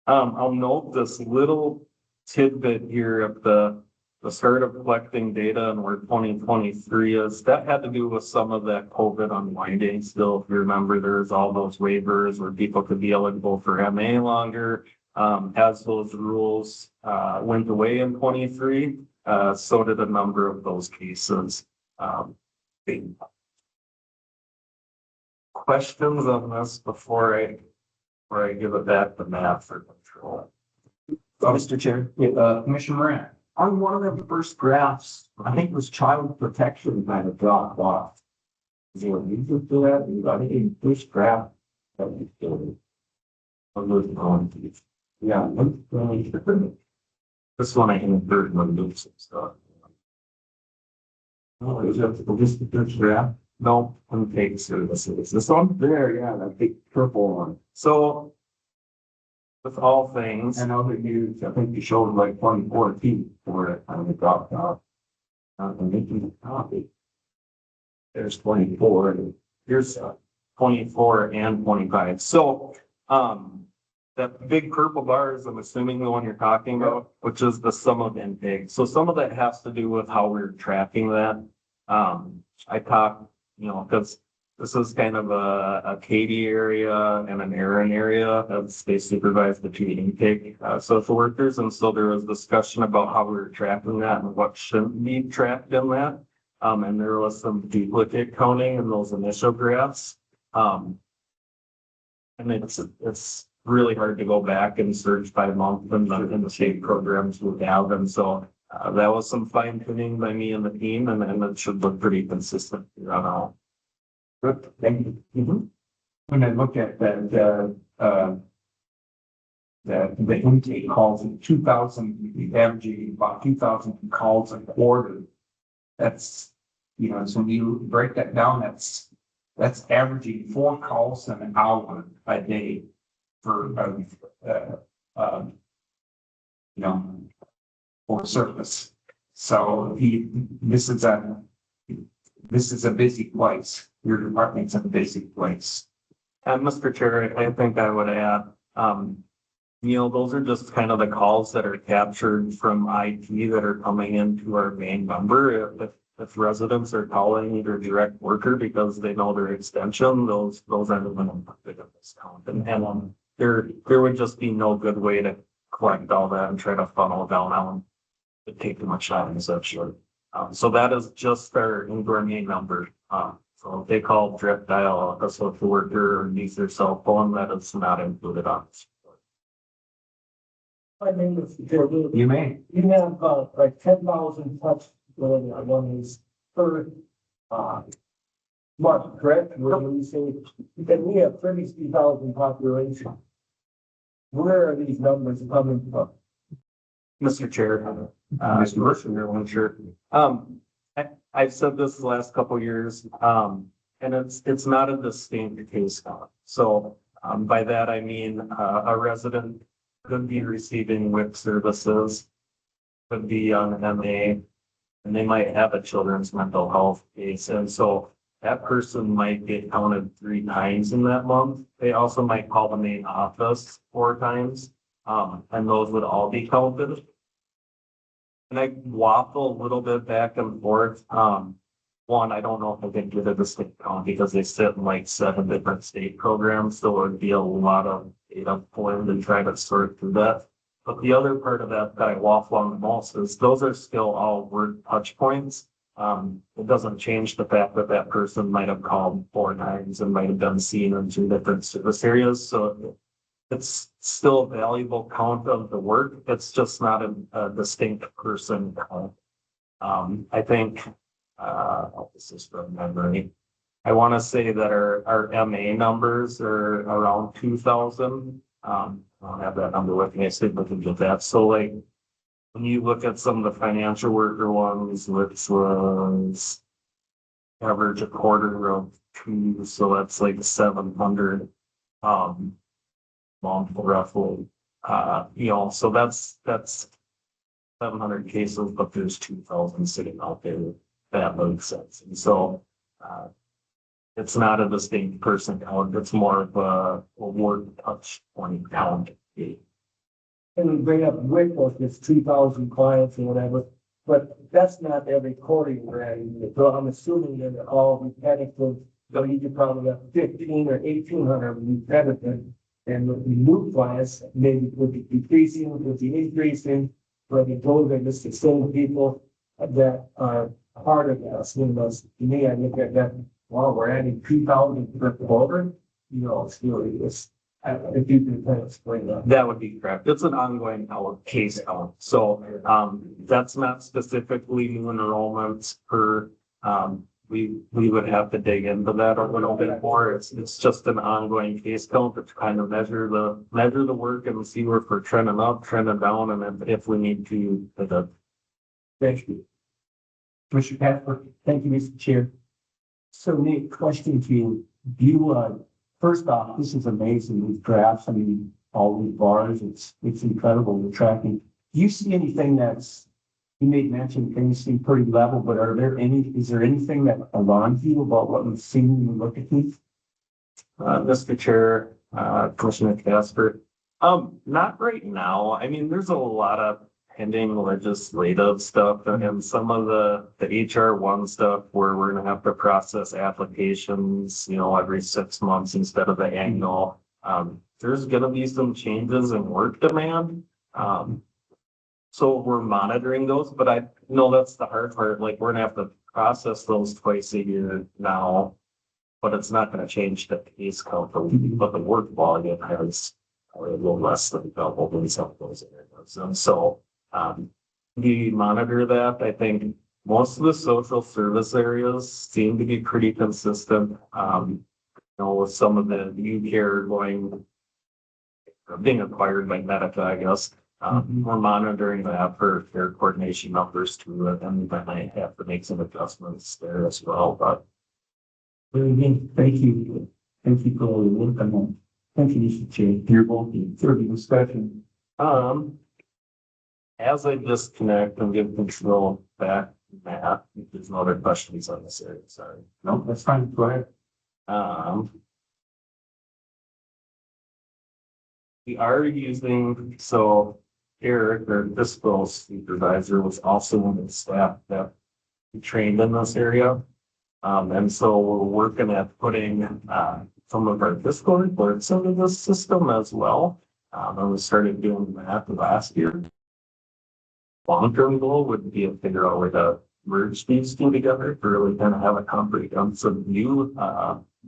I'll note this little tidbit here of the start of collecting data and where 2023 is. That had to do with some of that COVID unwinding. Still, if you remember, there's all those waivers where people could be eligible for MA longer. As those rules went away in 23, so did a number of those cases. Questions on this before I give it back to Matt for control? Mr. Chair, Commissioner Moran. on one of the first graphs, I think it was child protection kind of dropped off. Is there a reason for that? I think in first graph. That was still. I'm looking on to it. Yeah. This one I can third one do some stuff. Oh, is that just the first graph? No, I'm taking services. This one? There, yeah, that big purple one. So with all things, And other years, I think you showed like 2014 for it, and it dropped off. I'm making a copy. There's 24, and here's 24 and 25. So, that big purple bar is, I'm assuming the one you're talking about, which is the sum of intake. So some of that has to do with how we're tracking that. I talked, because this is kind of a Katy area and an Aaron area as they supervise the two intake social workers. And so there was discussion about how we were tracking that and what shouldn't be tracked in that. And there was some duplicate counting in those initial graphs. And it's really hard to go back and search by month in the state programs we have. And so that was some fine tuning by me and the team, and it should look pretty consistent throughout all. good, thank you. When I look at that, the intake calls in 2000, averaging about 2,000 calls a quarter. That's, so when you break that down, that's averaging 4 calls an hour a day for, for service. So this is a busy place. Your department's a busy place. And Mr. Chair, I think I would add, those are just kind of the calls that are captured from IT that are coming into our main number. If residents are calling either direct worker because they know their extension, those aren't even included in this count. And there would just be no good way to collect all that and try to funnel down on. It'd take too much time, essentially. So that is just our indoor main number. So if they call direct dial a social worker or use their cell phone, that is not included on this. I mean, if You may. you have like 10,000 touch one is per month, correct? When you say, then we have 33,000 population. Where are these numbers coming from? Mr. Chair, Mr. Mercer, sure. I've said this the last couple of years, and it's not a distinct case count. So by that I mean a resident could be receiving WIC services, could be on MA, and they might have a children's mental health case. And so that person might get counted 3 times in that month. They also might call the main office 4 times, and those would all be counted. And I waffle a little bit back and forth. One, I don't know if I can get a distinct count because they sit in like 7 different state programs. So it would be a lot of data pulling to try to sort through that. But the other part of that I waffle on the most is those are still all word touch points. It doesn't change the fact that that person might have called 4 times and might have been seen in 2 different service areas, so it's still a valuable count of the work. It's just not a distinct person count. I think, this is from memory. I want to say that our MA numbers are around 2,000. I don't have that number with me. I said we can get that. So like, when you look at some of the financial worker ones, which was average a quarter of 2, so that's like 700, month roughly. So that's 700 cases, but there's 2,000 sitting out there. That makes sense. And so, it's not a distinct person count. It's more of a word touch point count. And we bring up Wicklow, it's 2,000 clients or whatever, but that's not every quarter you're adding. So I'm assuming that they're all repetitive. So you could probably have 15 or 1,800 repetitive. And with the new clients, maybe would be decreasing, would be increasing, but in total, they're just the same people that are part of us. You know, to me, I look at that, well, we're adding 2,000 per quarter, you know, it's really this. If you can kind of explain that. That would be correct. It's an ongoing case count. So, that's not specifically new enrollments per, we would have to dig into that a little bit more. It's just an ongoing case count to kind of measure the work and see where we're trending up, trending down, and if we need to. Thank you. Commissioner Casper. Thank you, Mr. Chair. So Nick, question to you. Do you, first off, this is amazing, these graphs, I mean, all these bars, it's incredible, the tracking. Do you see anything you made mention things seem pretty level, but is there anything that alarms you about what we've seen when you look at these? Mr. Chair, Commissioner Casper, not right now. I mean, there's a lot of pending legislative stuff and some of the HR1 stuff where we're gonna have to process applications, every 6 months instead of the annual. There's gonna be some changes in work demand. So we're monitoring those, but I know that's the hard part. Like, we're gonna have to process those twice a year now, but it's not gonna change the case count, but the work volume has a little less than doubled in some of those areas. And so, we monitor that. I think most of the social service areas seem to be pretty consistent. With some of the new care being acquired by Medica, I guess. We're monitoring that for care coordination numbers too, and I might have to make some adjustments there as well, but. Again, thank you. Thank you for all your work on that. Thank you, Mr. Chair. You're welcome. Further discussion. As I disconnect and give control back to Matt, if there's no other questions on this area, sorry. No, that's fine. Go ahead. We are using, so Eric, our fiscal supervisor, was also one of the staff that we trained in this area. And so we're working at putting some of our fiscal reports into this system as well. And we started doing that last year. Long-term goal would be to figure out where to merge these two together to really kind of have a comprehensive view,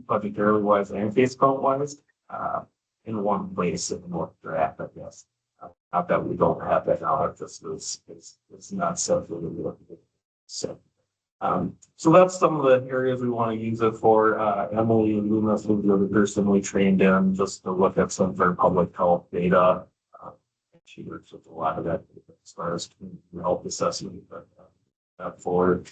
budgetarily wise and case count wise, in one place in North Draft, I guess. Not that we don't have that now, it's not something. So that's some of the areas we want to use it for. Emily and Loomis was the other person we trained in just to look at some of our public health data. She works with a lot of that as far as health assessment, but that forward.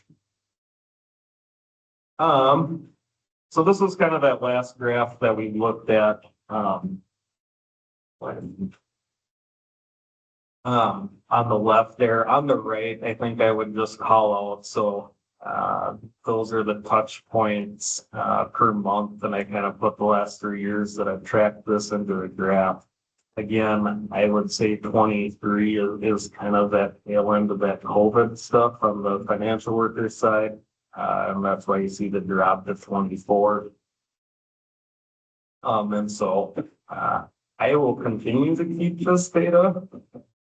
So this was kind of that last graph that we looked at. On the left there, on the right, I think I would just call out. So those are the touch points per month, and I kind of put the last 3 years that I've tracked this into a graph. Again, I would say 23 is kind of that tail end of that COVID stuff on the financial worker side. And that's why you see the drop to 24. And so I will continue to keep this data.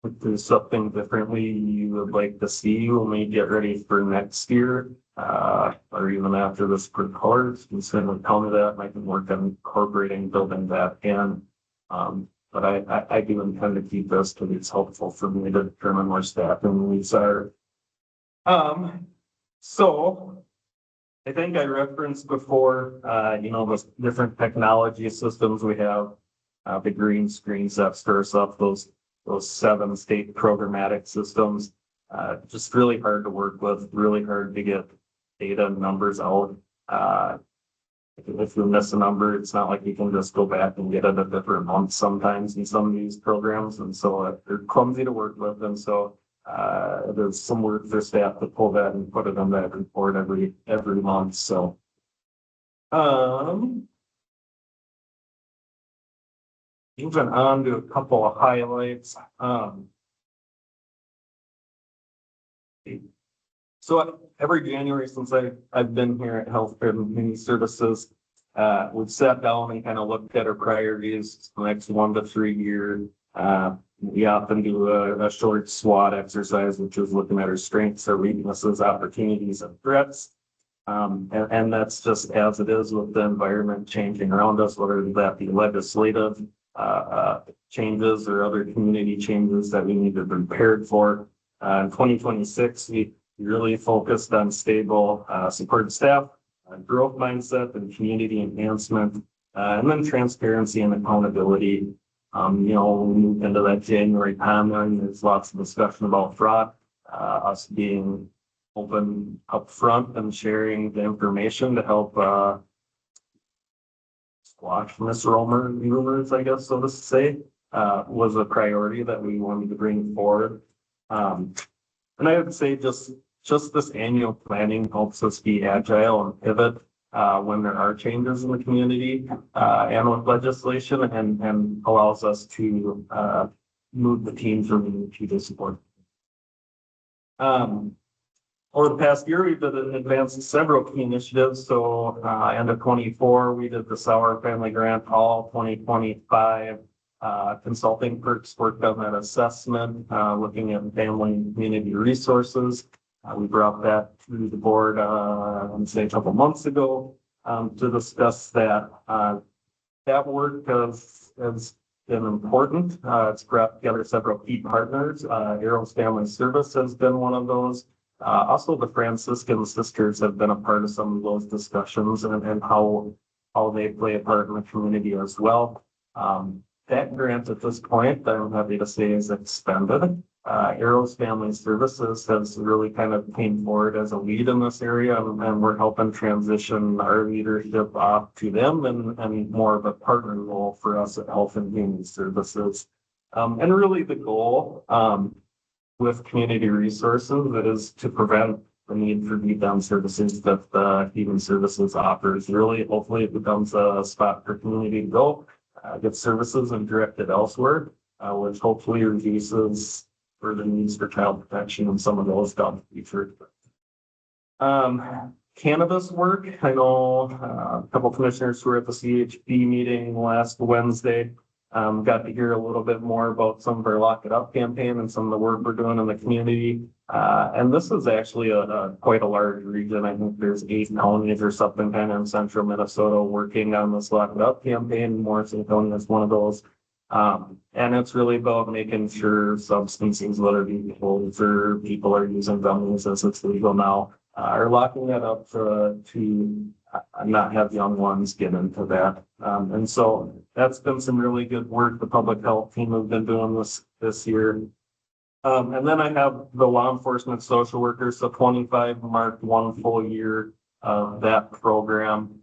if there's something differently you would like to see when we get ready for next year, or even after this for colors, you can certainly tell me that, and I can work on incorporating, building that in. But I do intend to keep this because it's helpful for me to determine where staffing needs are. So I think I referenced before, the different technology systems we have, the green screens that stirs up those 7 state programmatic systems. Just really hard to work with, really hard to get data and numbers out. If you miss a number, it's not like you can just go back and get it a different month sometimes in some of these programs. And so they're clumsy to work with. And so there's some work for staff to pull that and put it on that report every month. So moving on to a couple of highlights. So every January since I've been here at Healthcare and Community Services, we've sat down and kind of looked at our priorities the next 1 to 3 years. We often do a short SWOT exercise, which is looking at our strengths, our weaknesses, opportunities, and threats. And that's just as it is with the environment changing around us, whether that be legislative changes or other community changes that we need to be prepared for. In 2026, we really focused on stable support staff, growth mindset, and community enhancement, and then transparency and accountability. When we move into that January timeline, there's lots of discussion about fraud, us being open up front and sharing the information to help squash rumors, I guess, so to say, was a priority that we wanted to bring forward. And I would say just this annual planning helps us be agile and pivot when there are changes in the community and with legislation, and allows us to move the teams where we need to support. Over the past year, we've advanced several key initiatives. So end of 24, we did the Sauer Family Grant. All 2025 consulting perks worked on that assessment, looking at family and community resources. We brought that to the board, I'd say a couple months ago, to discuss that. That work has been important. It's brought together several key partners. Arrows Family Service has been one of those. Also, the Franciscan Sisters have been a part of some of those discussions and how they play a part in the community as well. That grant at this point, I'm happy to say, is expended. Arrows Family Services has really kind of came forward as a lead in this area, and we're helping transition our leadership off to them and more of a partner role for us at Health and Human Services. And really the goal with community resources, that is to prevent the need for deep down services that Human Services offers. Really, hopefully it becomes a spot for community to go, get services and direct it elsewhere, which hopefully reduces further needs for child protection and some of those down the future. Cannabis work. I know a couple commissioners who were at the CHP meeting last Wednesday. Got to hear a little bit more about some of our Lock It Up campaign and some of the work we're doing in the community. And this is actually quite a large region. I think there's 8 counties or something kind of in central Minnesota working on this Lock It Up campaign. Morrison County is one of those. And it's really about making sure substances, whether it be or people are using gummies as it's legal now, are locking that up to not have young ones get into that. And so that's been some really good work. The public health team have been doing this year. And then I have the law enforcement social workers. So 25 marked 1 full year of that program.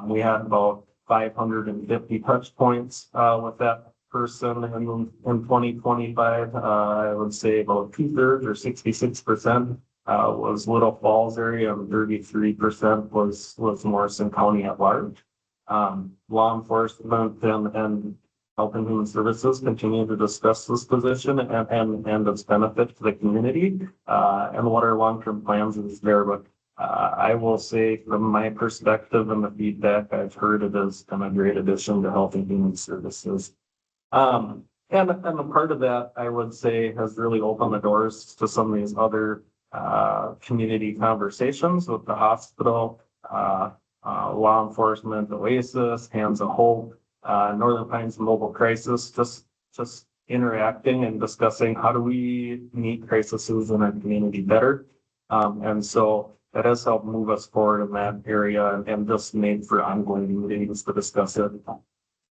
We had about 550 touch points with that person in 2025. I would say about 2/3 or 66% was Little Falls area, and 33% was Morrison County at large. Law enforcement and Health and Human Services continue to discuss this position and its benefit to the community, and what our long-term plans is there. But I will say from my perspective and the feedback I've heard, it has been a great addition to Health and Human Services. And a part of that, I would say, has really opened the doors to some of these other community conversations with the hospital, law enforcement, Oasis, Hands of Hope, Northern Pines Mobile Crisis, just interacting and discussing how do we meet crises in our community better. And so that has helped move us forward in that area and just made for ongoing meetings to discuss it.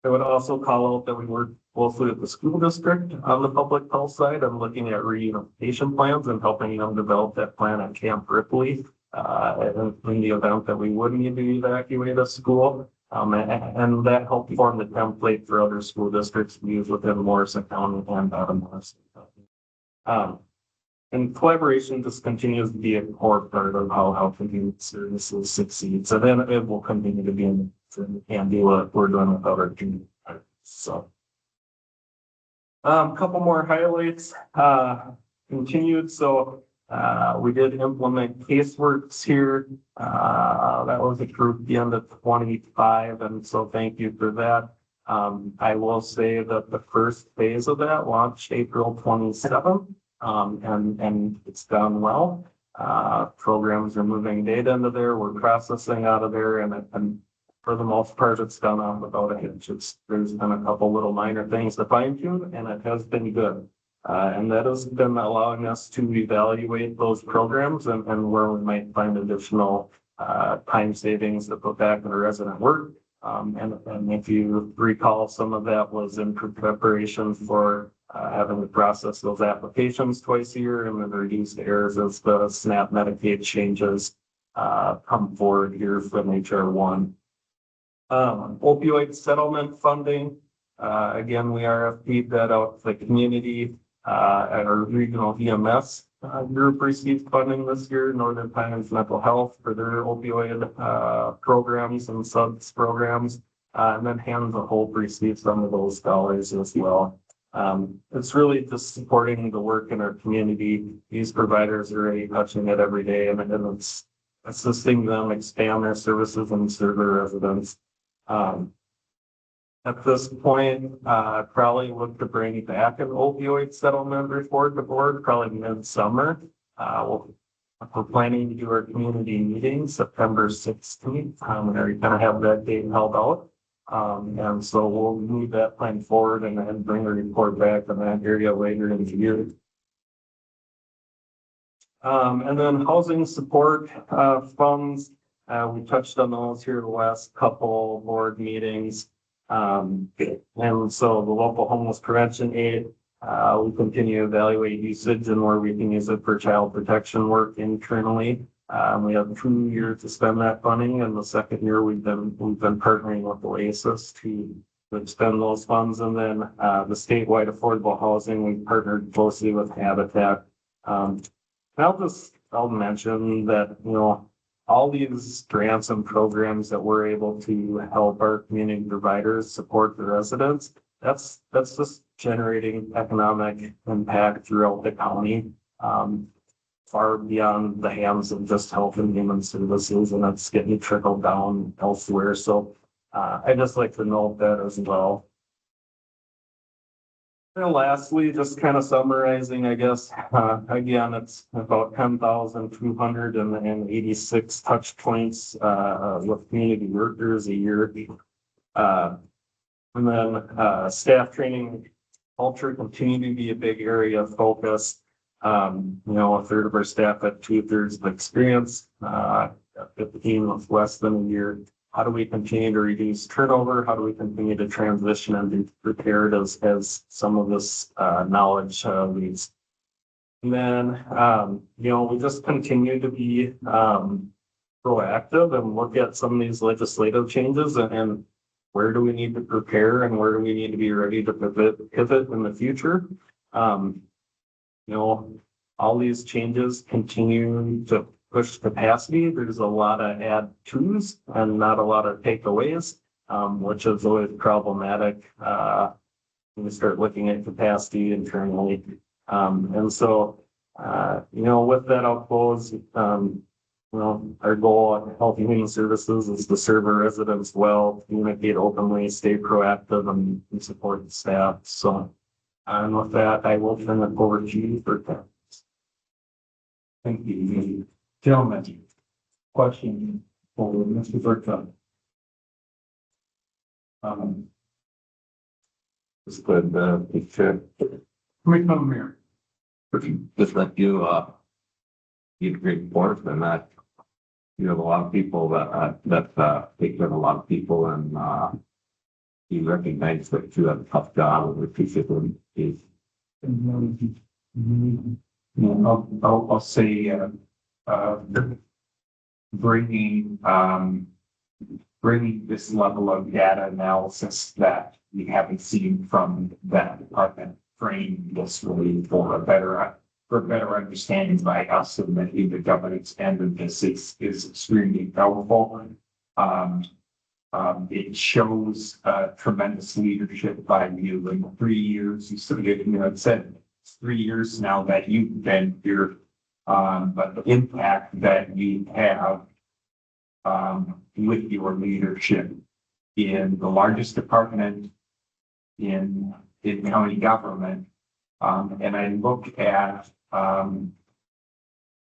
I would also call out that we work closely with the school district on the public health side. I'm looking at reunification plans and helping them develop that plan at Camp Ripley. In the event that we would need to evacuate a school. And that helped form the template for other school districts to use within Morrison County and out of Morrison County. And collaboration just continues to be a core part of how health and human services succeeds. And then it will continue to be and do what we're doing with other communities. So. Couple more highlights, continued. So, we did implement CaseWorks here. That was approved at the end of 25. And so thank you for that. I will say that the first phase of that launched April 27th. And it's done well. Programs are moving data into there. We're processing out of there and for the most part, it's done on without a hitch. There's been a couple little minor things to fine tune and it has been good. And that has been allowing us to evaluate those programs and where we might find additional time savings to put back into resident work. And if you recall, some of that was in preparation for having to process those applications twice a year and then reduce the errors as the SNAP Medicaid changes come forward here from HR 1. Opioid settlement funding. Again, we RFP'd that out to the community. At our regional EMS group received funding this year, Northern Pines Mental Health for their opioid programs and subs programs. And then Hands of Hope received some of those dollars as well. It's really just supporting the work in our community. These providers are already touching it every day and it's assisting them expand their services and serve their residents. At this point, I probably look to bring back an opioid settlement report to board, probably mid-summer. We're planning to do our community meeting September 16th. And we're going to have that date held out. And so we'll move that plan forward and bring a report back in that area later in the year. And then housing support funds. We touched on those here the last couple board meetings. And so the local homeless prevention aid, we continue to evaluate usage and where we can use it for child protection work internally. We have 2 years to spend that funding, and the second year we've been partnering with Oasis to expend those funds. And then the statewide affordable housing, we partnered closely with Habitat. I'll mention that, all these grants and programs that we're able to help our community providers support the residents, that's just generating economic impact throughout the county, far beyond the hands of just health and human services, and that's getting trickled down elsewhere. So I just like to note that as well. And lastly, just kind of summarizing, I guess, again, it's about 10,286 touch points with community workers a year. And then staff training culture continue to be a big area of focus. A third of our staff at 2/3 of experience, 15 with less than a year. How do we continue to reduce turnover? How do we continue to transition and be prepared as some of this knowledge leads? And then, we just continue to be proactive and look at some of these legislative changes and where do we need to prepare and where do we need to be ready to pivot in the future? All these changes continue to push capacity. There's a lot of add tos and not a lot of takeaways, which is always problematic when we start looking at capacity internally. And so, with that, I'll close. Our goal at Health and Human Services is to serve our residents well, communicate openly, stay proactive, and support the staff. So And with that, I will turn it over to you for comments. Thank you, gentlemen. Question for Mr. Bertrand. It's good, picture. Commissioner Mayor. Just like you, give great report and that you have a lot of people that take care of a lot of people and, you recognize that you have a tough job and appreciate them is. I'll say, bringing this level of data analysis that we haven't seen from that department frame this really for a better understanding by us of the governance end of this is extremely helpful. It shows tremendous leadership by you in 3 years. You sort of, it said it's 3 years now that you've been here. But the impact that you have with your leadership in the largest department in county government. And I look at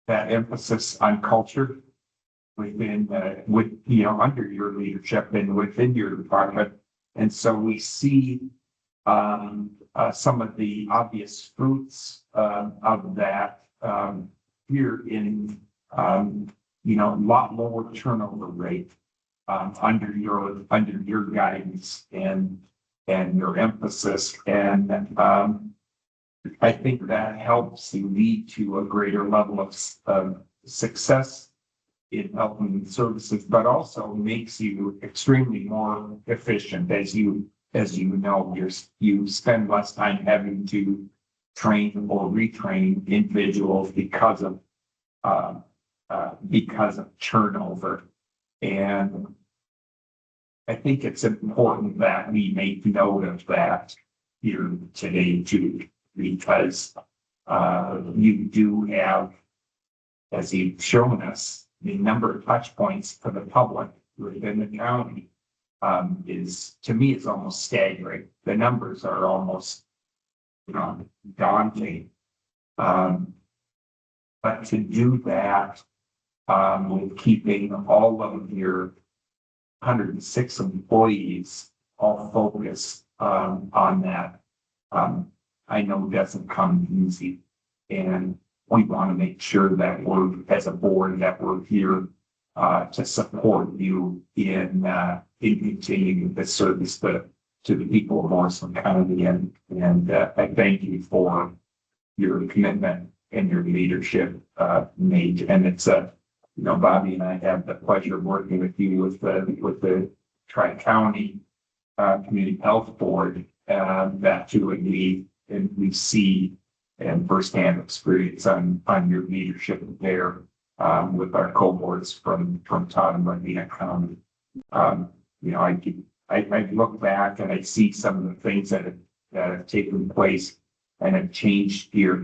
that emphasis on culture within, under your leadership and within your department. And so we see some of the obvious fruits of that here in, a lot lower turnover rate under your guidance and your emphasis. And I think that helps lead to a greater level of success in health and services, but also makes you extremely more efficient. As you know, you spend less time having to train or retrain individuals because of turnover. And I think it's important that we make note of that here today too, because you do have, as you've shown us, the number of touch points for the public within the county to me, is almost staggering. The numbers are almost, daunting. But to do that with keeping all of your 106 employees all focused on that, I know doesn't come easy. And we want to make sure that we're, as a board, that we're here to support you in continuing the service to the people of Morrison County. And I thank you for your commitment and your leadership, Nate. And it's Bobby and I have the pleasure of working with you with the Tri-County Community Health Board, that too, and we see and firsthand experience on your leadership there with our cohorts from Todd and Medina County. I look back and I see some of the things that have taken place and have changed here,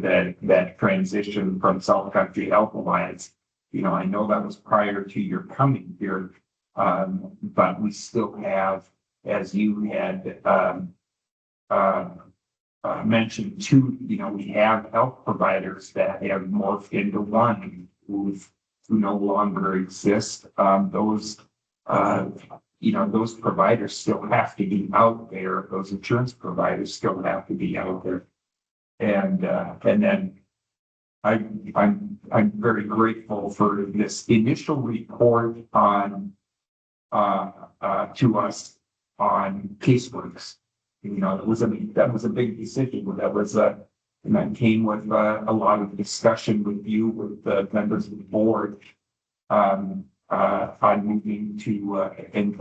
that transition from South Country Health Alliance. I know that was prior to your coming here, but we still have, as you had mentioned too, we have health providers that have morphed into one who no longer exist. Those providers still have to be out there. Those insurance providers still have to be out there. And then I'm very grateful for this initial report on to us on caseworks. That was a big decision. And that came with a lot of discussion with you, with the members of the board, on moving to and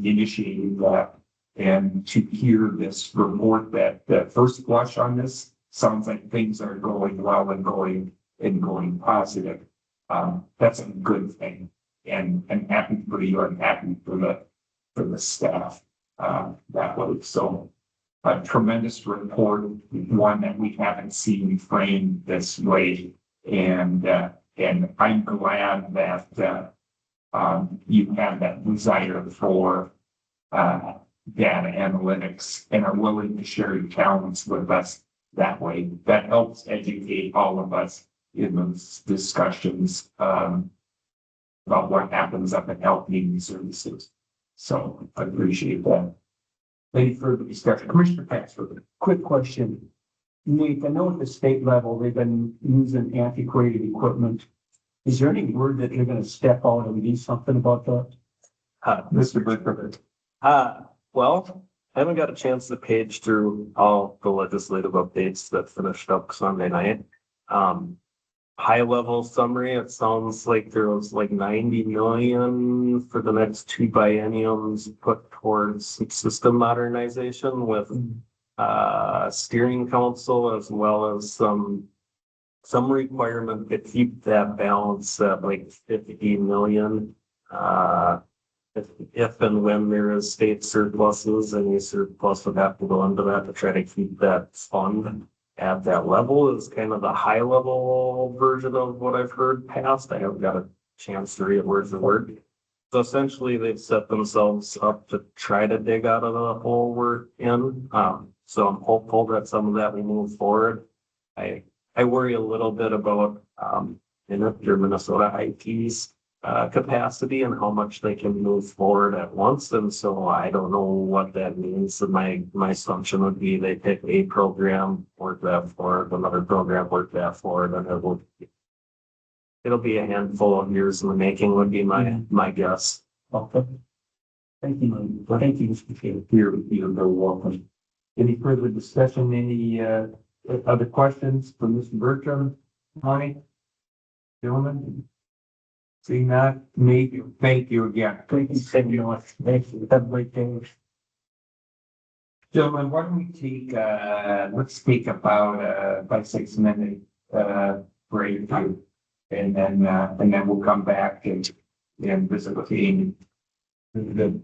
initiating that. And to hear this report, that first blush on this sounds like things are going well and going positive. That's a good thing, and I'm happy for you. I'm happy for the staff. That was so a tremendous report, one that we haven't seen framed this way, and I'm glad that you have that desire for data analytics and are willing to share your talents with us that way. That helps educate all of us in those discussions, about what happens up at Health Needs Services. So I appreciate that. Any further discussion? Commissioner Passford. Quick question. Nate, I know at the state level, they've been using antiquated equipment. Is there any word that they're gonna step out and do something about that? Mr. Bridger. Well, I haven't got a chance to page through all the legislative updates that finished up Sunday night. High level summary, it sounds like there was like 90 million for the next 2 bienniums put towards system modernization with steering council as well as some requirement to keep that balance at like 50 million. If and when there is state surpluses, any surplus would have to go into that to try to keep that fund at that level is kind of the high level version of what I've heard passed. I haven't got a chance to read it word for word. So essentially they've set themselves up to try to dig out of the hole we're in. So I'm hopeful that some of that will move forward. I worry a little bit about, your Minnesota IT's capacity and how much they can move forward at once. And so I don't know what that means. So my assumption would be they pick a program, work that forward, another program, work that forward, and it'll be a handful of years in the making would be my guess. Okay. Thank you. Thank you, Mr. Chair. You're very welcome. Any further discussion? Any other questions for Mr. Bertram? Monty? Gentlemen? Seeing that, Nate, thank you again. Thank you so much. Thank you. Have a great day. Gentlemen, why don't we take, let's take about 5-6 minute break. And then we'll come back and visit with Amy. The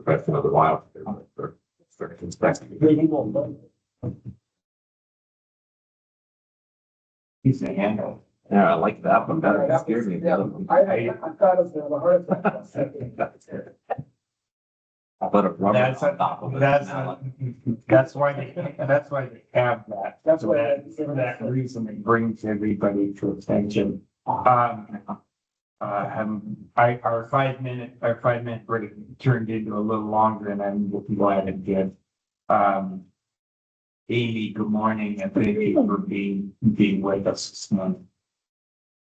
profession of the wild. He's a handle. Yeah, I like that one better. It scared me. The other one. I thought it was a heart attack. I put a rubber That's, on top of it. that's why they have that. That's why That- For that reason, it brings everybody to attention. Our 5 minute break turned into a little longer and I'm glad it did. Amy, good morning and thank you for being with us this morning.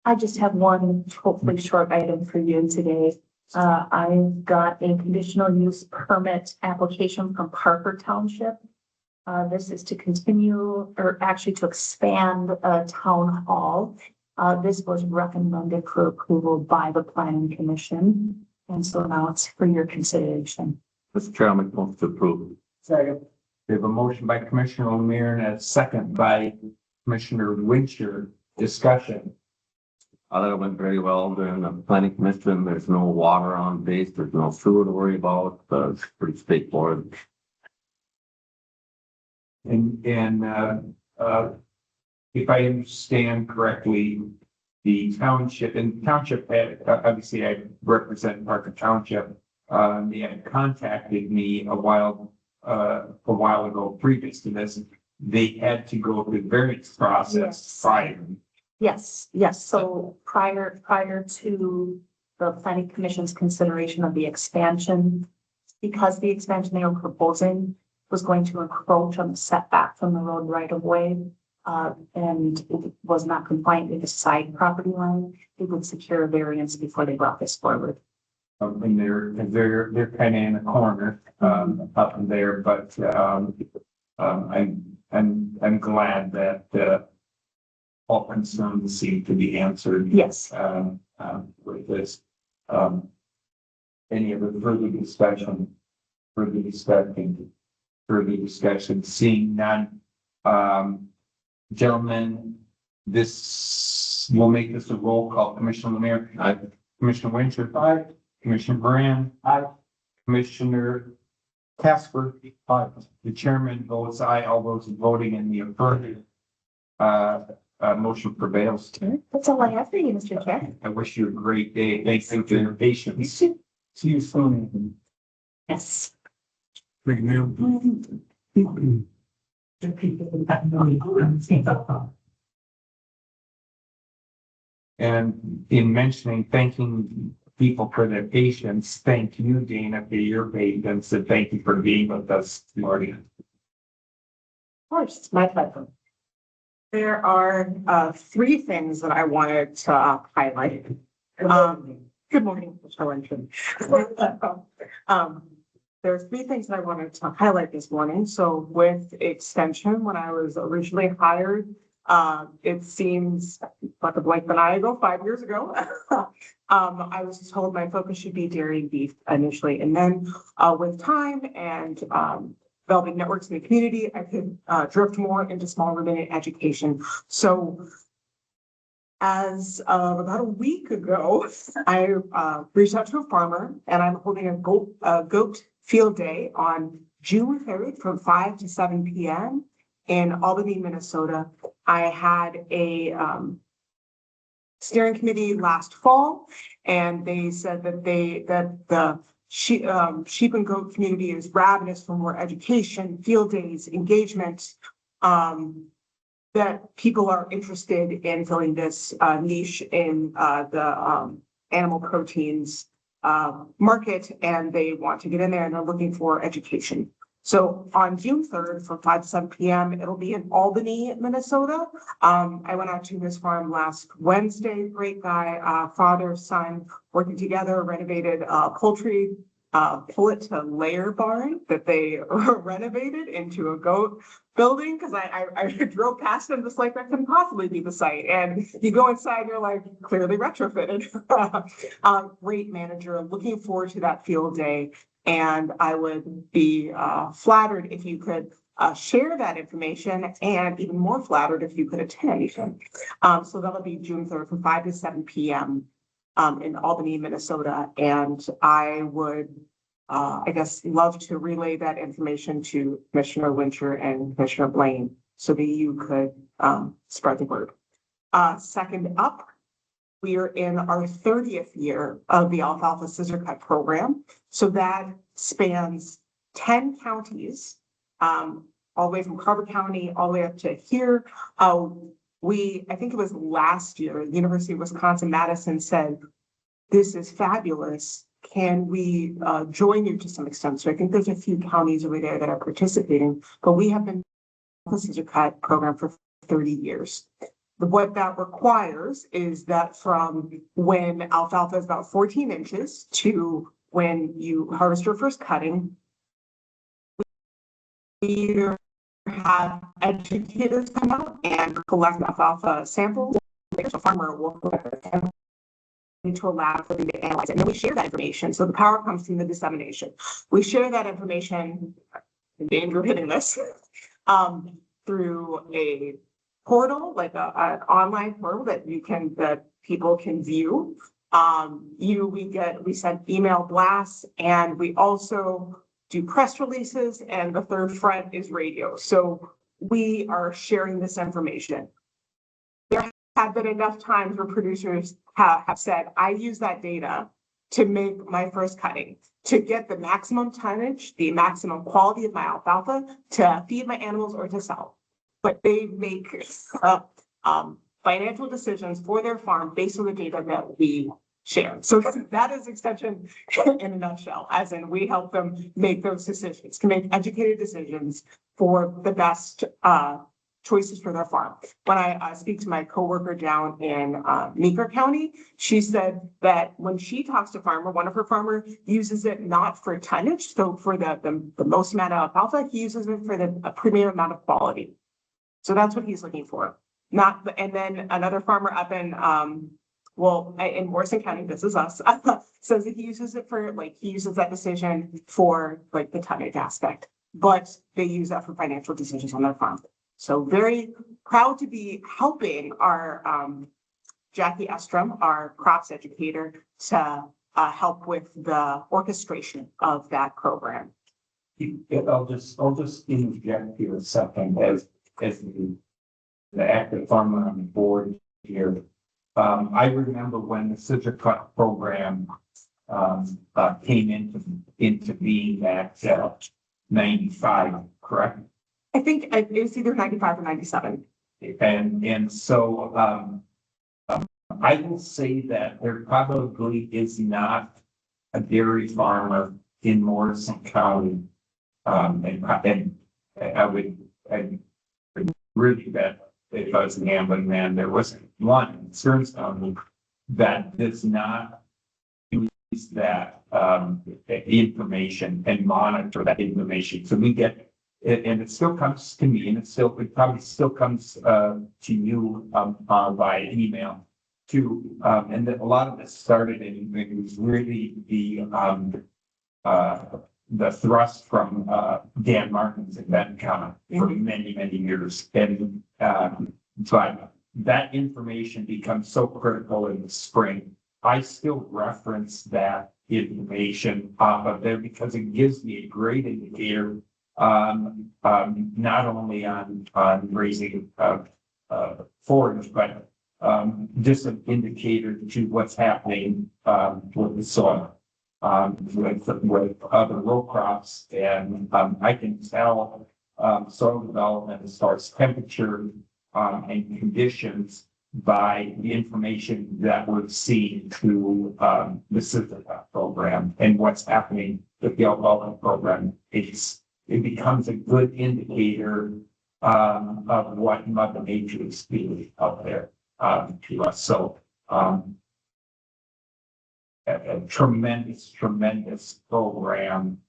I just have one hopefully short item for you today. I've got a conditional use permit application from Parker Township. This is to continue, or actually to expand a town hall. This was recommended for approval by the planning commission. And so now it's for your consideration. Mr. Chairman, wants to approve. Second. We have a motion by Commissioner Lemire and a second by Commissioner Wincher. Discussion. I thought it went very well during the planning commission. There's no water on base. There's no sewer to worry about. It's pretty straightforward. And if I understand correctly, the township had, obviously I represent Parker Township. They had contacted me a while ago previous to this. They had to go through the variance process prior. Yes. So prior to the planning commission's consideration of the expansion, because the expansion they were proposing was going to encroach on the setback from the road right of way, and it was not compliant with the side property line, they would secure a variance before they brought this forward. And they're kind of in a corner, up in there, but, I'm glad that, all concerns seem to be answered. Yes. With this, any other further discussion, seeing none. Gentlemen, we'll make this a roll call. Commissioner Lemire. Aye. Commissioner Winter. Aye. Commissioner Brand. Aye. Commissioner Casper. Aye. The chairman votes aye. All those voting in the affirmative. Motion prevails. That's all I have for you, Mr. Chair. I wish you a great day. Thanks for your patience. See you soon. Yes. Big meal. And in mentioning, thanking people for their patience, thank you, Dana, for your patience, and thank you for being with us this morning. Of course, it's my pleasure. There are three things that I wanted to highlight. Good morning, Michelle Lynch. There are three things that I wanted to highlight this morning. So with extension, when I was originally hired, it seems like a blink of an eye ago, 5 years ago. I was told my focus should be dairy and beef initially, and then with time and developing networks in the community, I could drift more into small ruminant education. So as of about a week ago, I reached out to a farmer, and I'm holding a goat field day on June 3rd from 5 to 7 p.m. in Albany, Minnesota. I had a steering committee last fall, and they said that the sheep and goat community is ravenous for more education, field days, engagement, that people are interested in filling this niche in the animal proteins market, and they want to get in there and they're looking for education. So on June 3rd from 5 to 7 p.m., it'll be in Albany, Minnesota. I went out to his farm last Wednesday. Great guy, father, son, working together, renovated poultry pullet layer barn that they renovated into a goat building, because I drove past them just like that couldn't possibly be the site. And you go inside, you're like, clearly retrofitted. Great manager, looking forward to that field day. And I would be flattered if you could share that information, and even more flattered if you could attend. So that'll be June 3rd from 5 to 7 p.m. In Albany, Minnesota. And I would I guess, love to relay that information to Commissioner Winter and Commissioner Blaine so that you could spread the word. Second up, we are in our 30th year of the Alfalfa Scissor Cut program. So that spans 10 counties, all the way from Carver County, all the way up to here. I think it was last year, the University of Wisconsin-Madison said, this is fabulous. Can we join you to some extent? So I think there's a few counties over there that are participating, but we have been the Scissor Cut program for 30 years. What that requires is that from when alfalfa is about 14 inches to when you harvest your first cutting, we have educators come out and collect alfalfa samples. The farmer will collect the sample into a lab for them to analyze it. And then we share that information. So the power comes from the dissemination. We share that information, in danger of hitting this, through a portal, like an online portal that people can view. We send email blasts, and we also do press releases, and the third front is radio. So we are sharing this information. There have been enough times where producers have said, I use that data to make my first cutting, to get the maximum tonnage, the maximum quality of my alfalfa, to feed my animals or to sell. But they make financial decisions for their farm based on the data that we share. So that is extension in a nutshell, as in we help them make those decisions, to make educated decisions for the best choices for their farm. When I speak to my coworker down in Meeker County, she said that when she talks to farmer, one of her farmer uses it not for tonnage, so for the most amount of alfalfa, he uses it for the premium amount of quality. So that's what he's looking for. And then another farmer up in Morrison County, this is us, says that he uses it for, he uses that decision for the tonnage aspect, but they use that for financial decisions on their farm. So very proud to be helping our Jackie Estrom, our crops educator, to help with the orchestration of that program. I'll just interject here a second as the active farmer on the board here. I remember when the Scissor Cut program came into being at 95, correct? I think it's either 95 or 97. And so I will say that there probably is not a dairy farmer in Morrison County. And I would really bet if I was a gambling man, there wasn't one in Stearns County that does not use that information and monitor that information. So we get it, and it still comes to me, and it probably still comes to you by email too. And a lot of this started and it was really the thrust from Dan Martins at Benton for many, many years. And but that information becomes so critical in the spring. I still reference that information off of there because it gives me a great indicator, not only on raising forage, but just an indicator to what's happening with the soil. With other row crops, and I can tell soil development as far as temperature and conditions by the information that we've seen through the Scissor Cut program and what's happening with the alfalfa program. It becomes a good indicator of what Mother Nature is feeling out there to us. So a tremendous program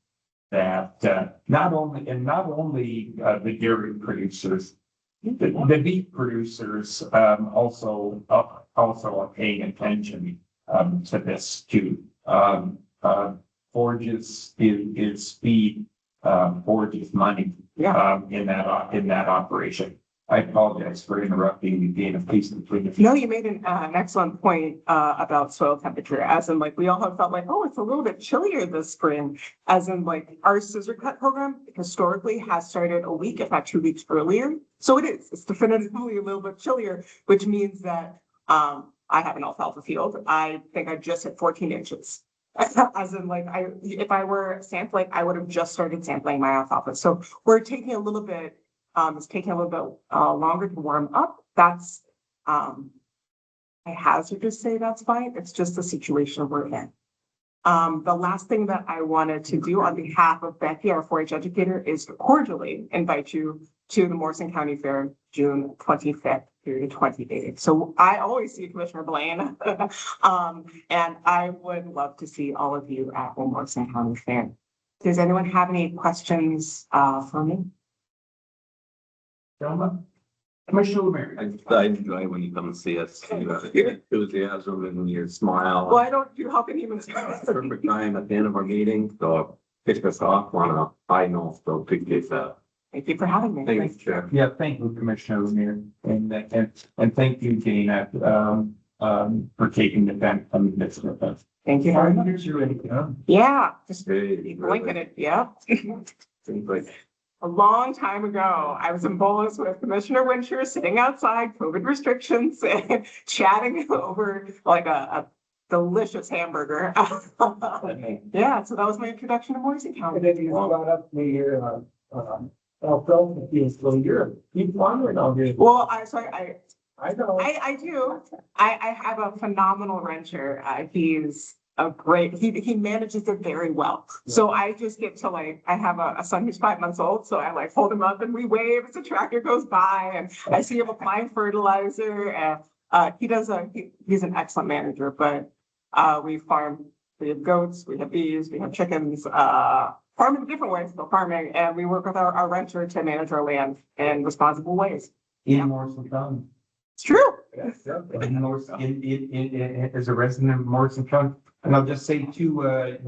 that not only the dairy producers, the beef producers also are paying attention to this too. Forages is feed, forage is money in that operation. I apologize for interrupting you, Dana, please continue. No, you made an excellent point about soil temperature, as in like, we all have felt like, oh, it's a little bit chillier this spring. As in like, our scissor cut program historically has started a week, if not 2 weeks earlier. So it's definitively a little bit chillier, which means that I have an alfalfa field. I think I just hit 14 inches. As in like, if I were sampling, I would have just started sampling my alfalfa. So we're taking a little bit, it's taking a little bit longer to warm up. That's, I hazard to say that's fine. It's just the situation we're in. The last thing that I wanted to do on behalf of Becky, our 4-H educator, is to cordially invite you to the Morrison County Fair, June 25th through the 28th. So I always see Commissioner Blaine, and I would love to see all of you at the Morrison County Fair. Does anyone have any questions for me? Commissioner Lemire. I enjoy when you come and see us, your enthusiasm and your smile. Well, I don't do help in humans. Perfect time at the end of our meeting, so kick us off on a high note, so appreciate that. Thank you for having me. Thanks, Chair. Yeah, thank you, Commissioner Lemire, and thank you, Dana, for taking the time to come and visit with us. Thank you. Here's your income. Yeah, just Hey, blinking it, yeah. Seems like A long time ago, I was in Bolus with Commissioner Wincher, sitting outside, COVID restrictions, and chatting over like a delicious hamburger. Yeah, so that was my introduction to Morrison And County. then you brought up the, alfalfa field, so you're, keep wandering on here. Well, I know. I do. I have a phenomenal rancher. He's a great, he manages it very well. So I just get to like, I have a son who's 5 months old, so I like hold him up and we wave as a tractor goes by and I see him applying fertilizer and he's an excellent manager, but we farm, we have goats, we have bees, we have chickens, farm in different ways, still farming, and we work with our rancher to manage our land in responsible ways. In Morrison County. It's true. As a resident of Morrison County, and I'll just say too,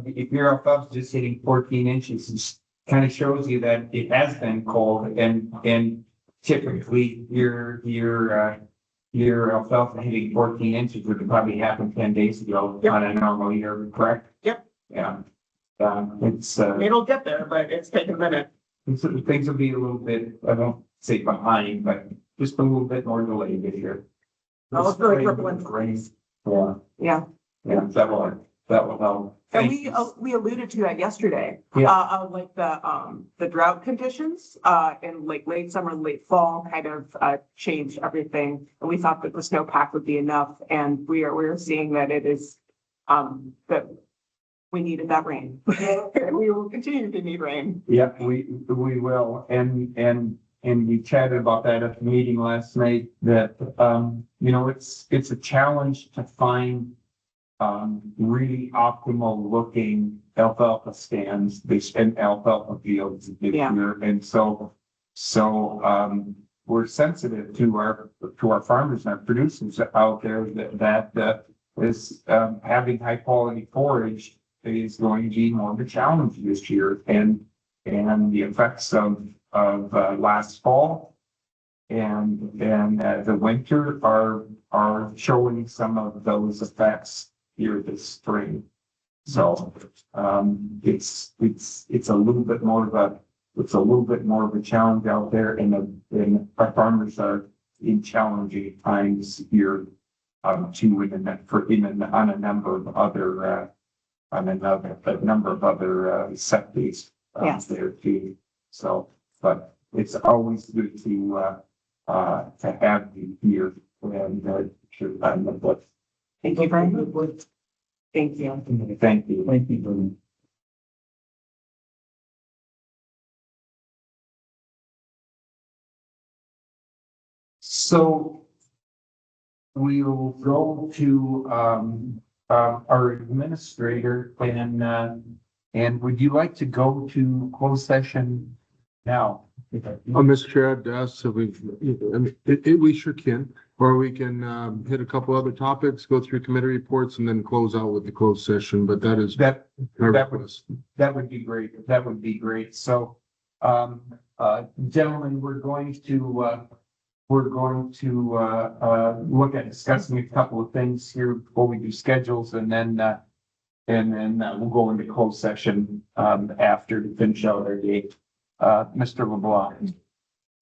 if your alfalfa is just hitting 14 inches, it kind of shows you that it has been cold and typically your alfalfa hitting 14 inches would probably happen 10 days ago on a normal year, correct? Yep. Yeah. It's, It'll get there, but it's taken a minute. things will be a little bit, I don't say behind, but just a little bit more delayed this year. Oh, it's really crippling. Yeah, Yeah. yeah, that will help. And Thank you. we alluded to that yesterday, Yeah. like the drought conditions, in like late summer, late fall kind of, changed everything. And we thought that the snowpack would be enough and we're seeing that it is, that we needed that rain. And we will continue to need rain. Yeah, we will, and we chatted about that at the meeting last night, that, it's a challenge to find really optimal looking alfalfa stands, and alfalfa fields this Yeah. year, and so we're sensitive to our farmers and our producers out there that is having high quality forage is going to be more of a challenge this year, and the effects of last fall and the winter are showing some of those effects here this spring. So it's a little bit more of a challenge out there, and our farmers are in challenging times here too, on a number of other sectors Yes. there too. So, but it's always good to have you here and Thank you very much. Thank you. thank you. Thank you, Bernie. So we'll go to our administrator, and would you like to go to closed session now? Mr. Chair, I'd ask if we sure can, or we can hit a couple other topics, go through committee reports, and then close out with the closed session, but that is That my that request. would be great. That would be great. So, gentlemen, we're going to we're going to, look at discussing a couple of things here before we do schedules and then we'll go into closed session, after to finish out our day. Mr. LeBlanc.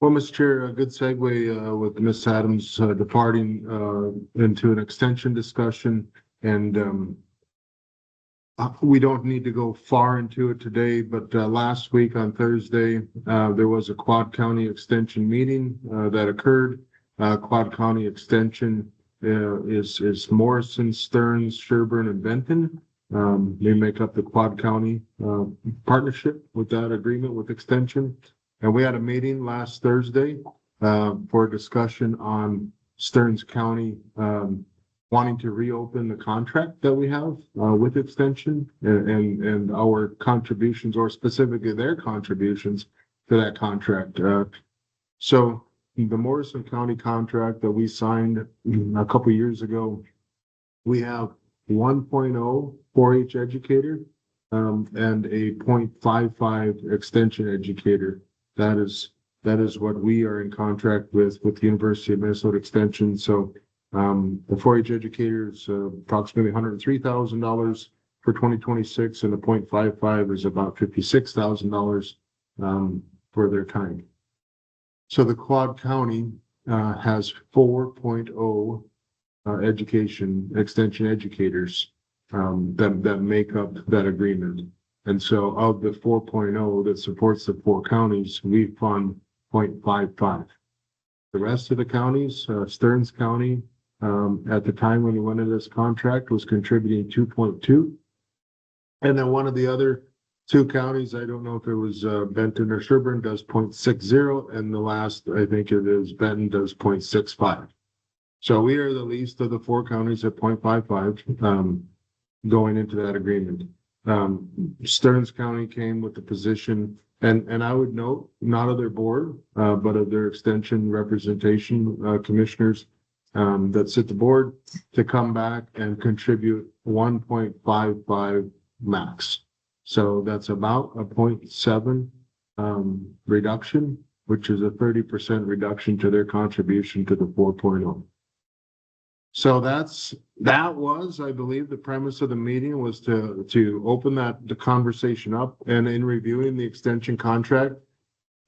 Well, Mr. Chair, a good segue with Ms. Adams departing into an extension discussion. And we don't need to go far into it today, but last week on Thursday, there was a Quad County Extension meeting that occurred. Quad County Extension is Morrison, Stearns, Sherburne, and Benton. They make up the Quad County partnership with that agreement with Extension. And we had a meeting last Thursday for a discussion on Stearns County wanting to reopen the contract that we have with Extension and our contributions, or specifically their contributions to that contract. So the Morrison County contract that we signed a couple years ago, we have 1.0 4-H educator and a 0.55 extension educator. That is what we are in contract with the University of Minnesota Extension. So the 4-H educator is approximately $103,000 for 2026, and the 0.55 is about $56,000 for their time. So the Quad County has 4.0 education extension educators that make up that agreement. And so of the 4.0 that supports the 4 counties, we fund 0.55. The rest of the counties, Stearns County, at the time when we went into this contract, was contributing 2.2. And then one of the other 2 counties, I don't know if it was Benton or Sherburne, does 0.60. And the last, I think it is Benton, does 0.65. So we are the least of the 4 counties at 0.55 going into that agreement. Stearns County came with the position, and I would note, not of their board, but of their extension representation commissioners that sit the board, to come back and contribute 1.55 max. So that's about a 0.7 reduction, which is a 30% reduction to their contribution to the 4.0. So that was, I believe, the premise of the meeting, was to open the conversation up. And in reviewing the extension contract,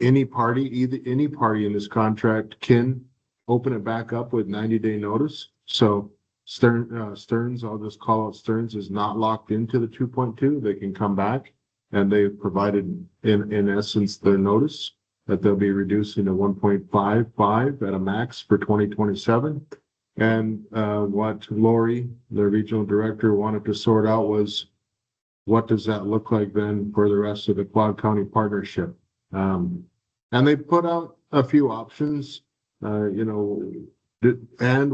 any party in this contract can open it back up with 90-day notice. So Stearns, I'll just call it Stearns, is not locked into the 2.2. They can come back, and they've provided in essence their notice that they'll be reducing to 1.55 at a max for 2027. And what Lori, the regional director, wanted to sort out was, what does that look like then for the rest of the Quad County partnership? And they put out a few options, and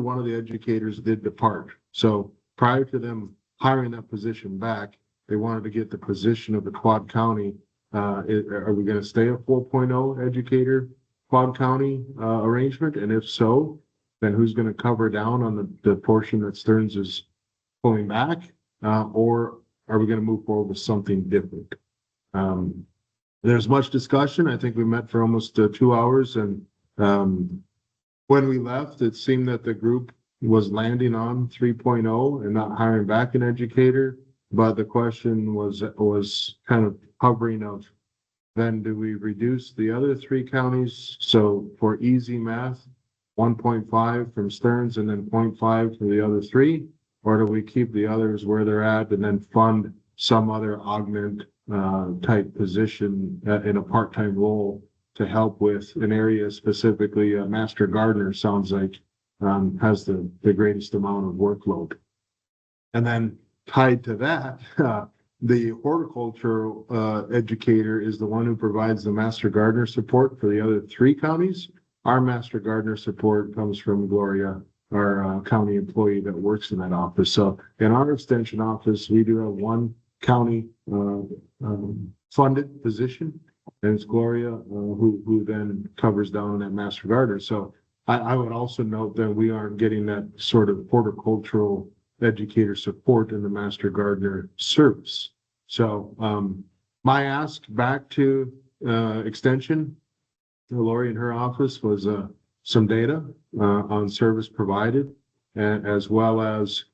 one of the educators did depart. So prior to them hiring that position back, they wanted to get the position of the Quad County. Are we going to stay a 4.0 educator Quad County arrangement? And if so, then who's going to cover down on the portion that Stearns is pulling back? Or are we going to move forward with something different? There's much discussion. I think we met for almost 2 hours. And when we left, it seemed that the group was landing on 3.0 and not hiring back an educator. But the question was kind of hovering of, then do we reduce the other 3 counties? So for easy math, 1.5 from Stearns and then 0.5 for the other 3, or do we keep the others where they're at and then fund some other augment type position in a part-time role to help with an area, specifically Master Gardener sounds like has the greatest amount of workload. And then tied to that, the horticultural educator is the one who provides the Master Gardener support for the other 3 counties. Our Master Gardener support comes from Gloria, our county employee that works in that office. So in our extension office, we do have 1 county funded position, and it's Gloria who then covers down on that Master Gardener. So I would also note that we aren't getting that sort of horticultural educator support in the Master Gardener service. So my ask back to extension, Lori in her office, was some data, on service provided. And as well as,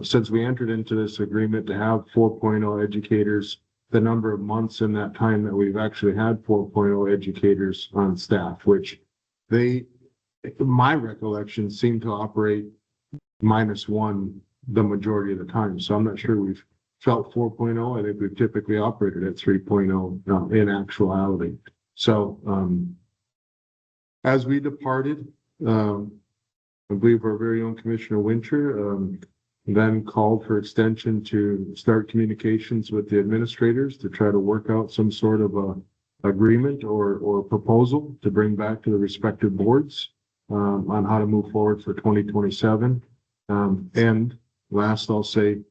since we entered into this agreement to have 4.0 educators, the number of months in that time that we've actually had 4.0 educators on staff, which my recollection seem to operate -1 the majority of the time. So I'm not sure we've felt 4.0. I think we've typically operated at 3.0 in actuality. So as we departed, I believe our very own Commissioner Winter then called for extension to start communications with the administrators to try to work out some sort of a agreement or proposal to bring back to the respective boards on how to move forward for 2027. And last, I'll say,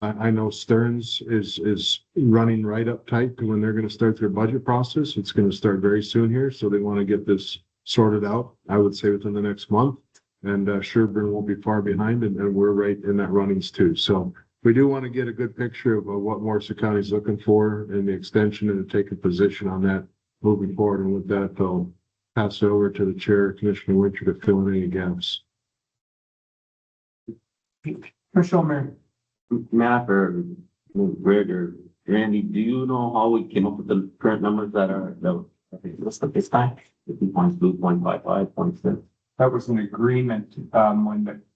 I know Stearns is running right up tight to when they're going to start their budget process. It's going to start very soon here, so they want to get this sorted out, I would say within the next month. And Sherburne won't be far behind, and we're right in that runnings too. So we do want to get a good picture of what Morrison County is looking for in the extension and to take a position on that moving forward. And with that, I'll pass it over to the chair, Commissioner Winter, to fill in any gaps. Commissioner, Matt or Greg or Randy, do you know how we came up with the current numbers that are listed this time? 2.2, 0.55, 0.6. that was an agreement,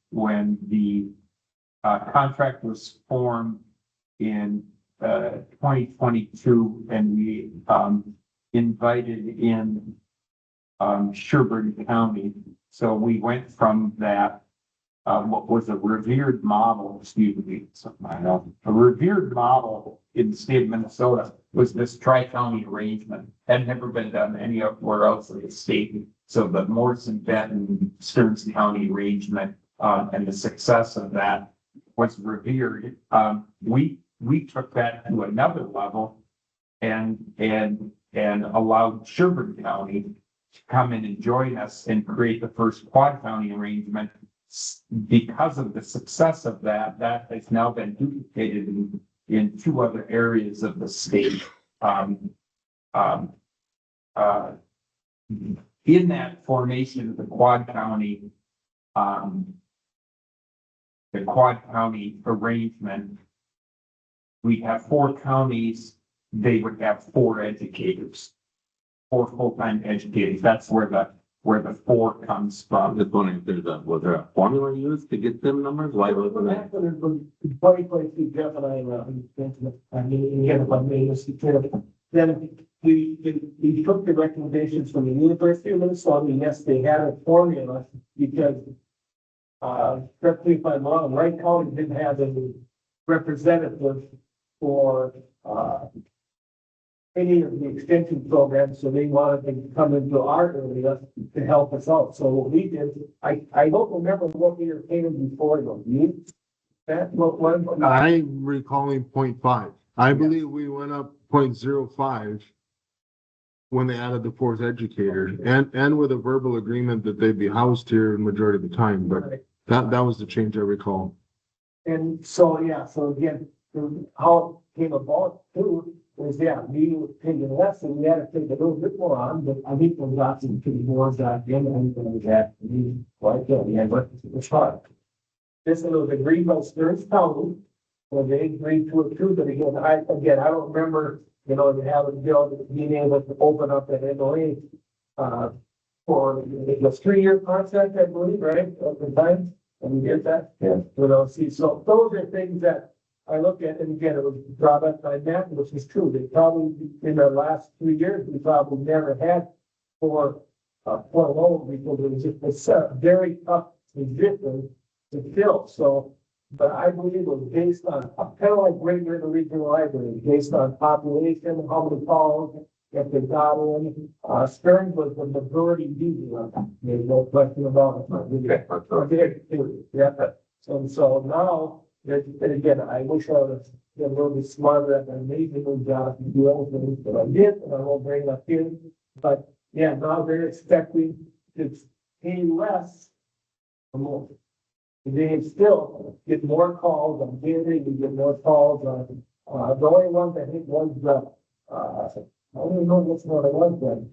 when the contract was formed in 2022, and we invited in Sherburne County. So we went from that, what was a revered model, a revered model in the state of Minnesota was this tri-county arrangement. Had never been done anywhere else in the state. So the Morrison, Benton, Stearns County arrangement, and the success of that was revered. We took that to another level and allowed Sherburne County to come in and join us and create the first quad county arrangement. Because of the success of that, that has now been duplicated in 2 other areas of the state. In that formation of the quad county arrangement, we have 4 counties. They would have 4 educators, 4 full-time educators. That's where the 4 comes from. Just wondering if was there a formula used to get them numbers? Why wasn't it? Jeff and I mean, again, if I may, Mr. Chair, then we took the recommendations from the University of Minnesota, and yes, they had a formula because, correct me if I'm wrong, Wright County didn't have any representative for, any of the extension programs, so they wanted to come into our area to help us out. So what we did, I don't remember what we were paying before, though. You? That, what? I'm recalling 0.5. I believe we went up 0.05 when they added the 4th educator, and with a verbal agreement that they'd be housed here the majority of the time, but that was the change I recall. And so, yeah, so again, how it came about too was, yeah, we were taking less and we had to take a little bit more on, but I think we got some pretty more that and that we like that, yeah, but it's hard. This was agreed by Stearns County, when they agreed to it too, but again, I don't remember, you know, to have a bill being able to open up that MOA for it was 3-year contract, I believe, right, at the time, and we did that. Yeah. You know, see, so those are things that I look at, and again, it was brought up by Matt, which is true. They probably, in the last 3 years, we probably never had for loan because it was just a very tough position to fill. So, but I believe it was based on, kind of like Great River Regional Library, based on population, how many calls, if they got in. Stearns was the majority user. There's no question about it. Yeah. So now, and again, I wish I was a little bit smarter at an amazing job to do everything that I did, and I won't bring up here. But yeah, now they're expecting to pay less or more. They still get more calls on Gary, we get more calls on, the only one that I think was I don't even know which one it was, but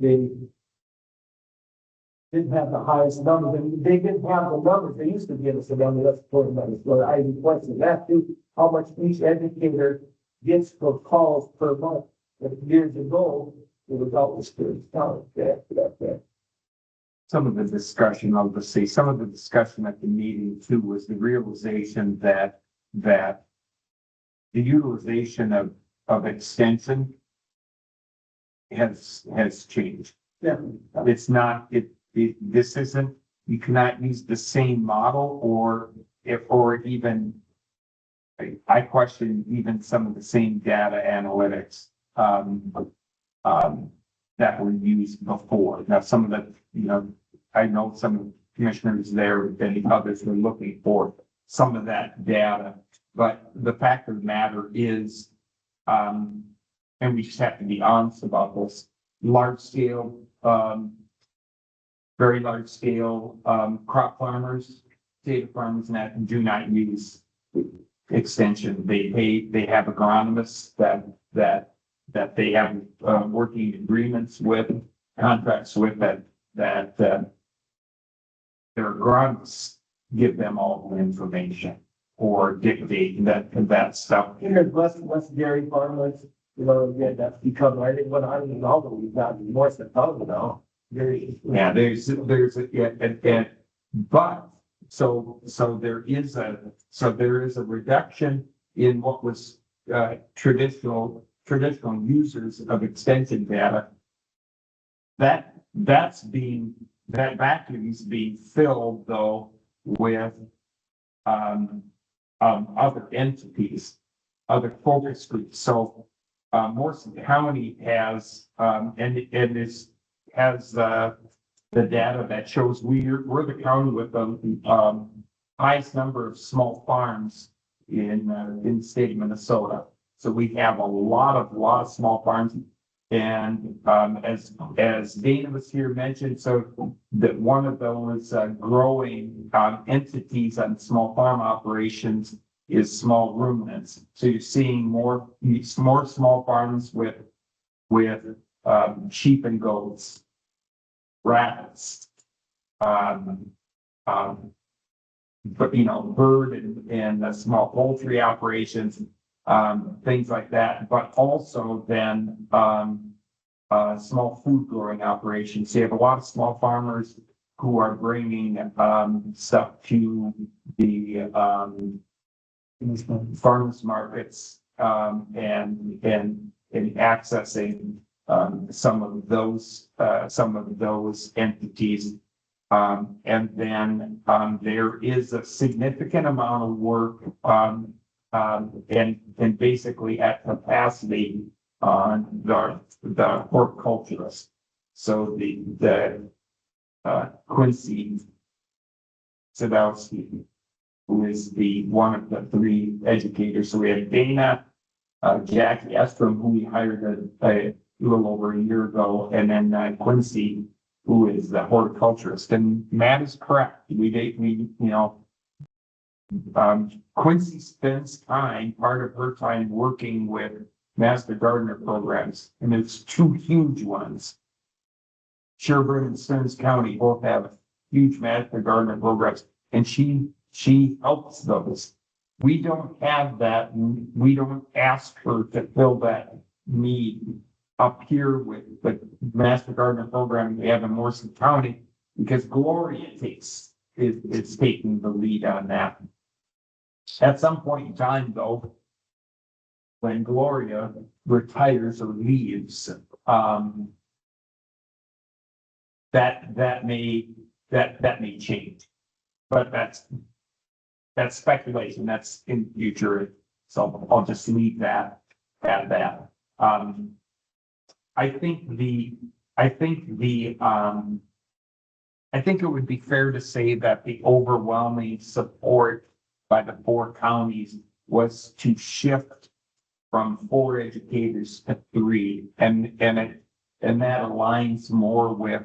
didn't have the highest numbers, and they didn't have the numbers, they used to give us the numbers, that's the numbers, so I requested that too, how much each educator gets for calls per month. And years ago, it was always that. Some of the discussion, I'll just say, some of the discussion at the meeting too was the realization that the utilization of extension has changed. Yeah. It's not, this isn't, you cannot use the same model or even, I question even some of the same data analytics, that were used before. Now, some of the, I know some commissioners there and others were looking for some of that data, but the fact of the matter is, and we just have to be honest about this, large scale, very large scale, crop farmers, data farmers that do not use extension. They have agronomists that they have, working agreements with, contracts with that their agronomists give them all the information or dictate that stuff. Here's West Dairy Farmers, again, that's become, I think, what I don't know, but we've got more than thousand now. Yeah, there's but there is a reduction in what was traditional users of extension data. That vacuum is being filled though with other entities, other focus groups. So Morrison County has has the data that shows we're the county with the highest number of small farms in the state of Minnesota. So we have a lot of small farms. And as Dana was here mentioned, so that one of those growing entities on small farm operations is small ruminants. So you're seeing more small farms with sheep and goats, rabbits, but bird and small poultry operations, things like that, but also then small food growing operations. So you have a lot of small farmers who are bringing stuff to the farmers markets and accessing some of those entities. And then there is a significant amount of work and basically at capacity on the horticulturist. So the Quincy Sadowski, who is one of the three educators. So we have Dana, Jackie Estrom, who we hired a little over a year ago, and then Quincy, who is the horticulturist. And Matt is correct. Quincy spends part of her time working with Master Gardener programs, and it's two huge ones. Sherburne and Stearns County both have huge Master Gardener programs, and she helps those. We don't have that. We don't ask her to fill that need up here with the Master Gardener program we have in Morrison County, because Gloria is taking the lead on that. At some point in time, though, when Gloria retires or leaves, that may change. But that's speculation. That's in the future. So I'll just leave that at that. I think it would be fair to say that the overwhelming support by the 4 counties was to shift from 4 educators to 3, and that aligns more with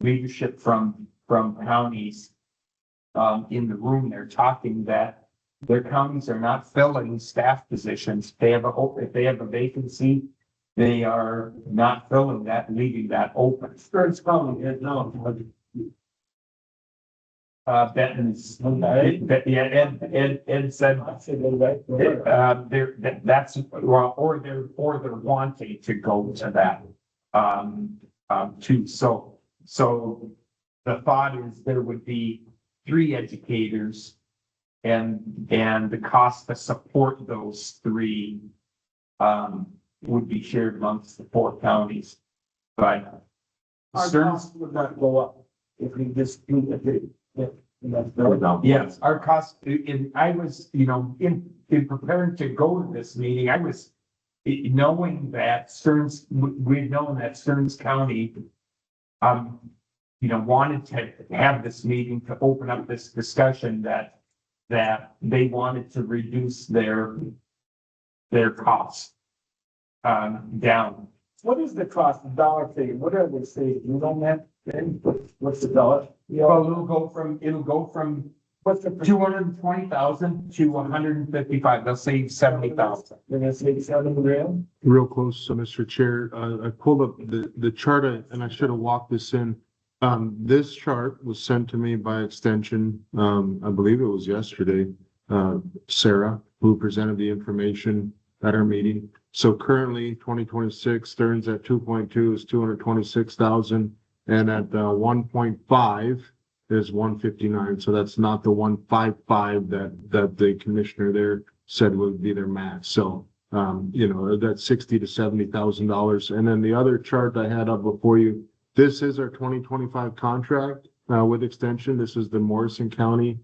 leadership from counties in the room. They're talking that their counties are not filling staff positions. If they have a vacancy, they are not filling that, leaving that open. Stearns County, and now, Benton's, yeah, Ed said, that's, well, or they're wanting to go to that. Too, so the thought is there would be 3 educators. And the cost to support those 3 would be shared amongst the 4 counties. But our Stearns, costs would not go up if we just do it. yes, our cost, I was, in preparing to go to this meeting, I was knowing that we'd known that Stearns County, wanted to have this meeting to open up this discussion that they wanted to reduce their costs down. What is the cost, the dollar figure? What are they saying? You know that? Then what's the dollar? Well, it'll go from What's the? 220,000 to 155. They'll save 70,000. They're gonna say 7 grand? Real close, so Mr. Chair, I pulled up the chart and I should have walked this in. This chart was sent to me by extension, I believe it was yesterday, Sarah, who presented the information at our meeting. So currently 2026 Stearns at 2.2 is 226,000 and at 1.5 is 159. So that's not the 155 that the commissioner there said would be their max. So that's $60,000 to $70,000. And then the other chart I had up before you, this is our 2025 contract with extension. This is the Morrison County,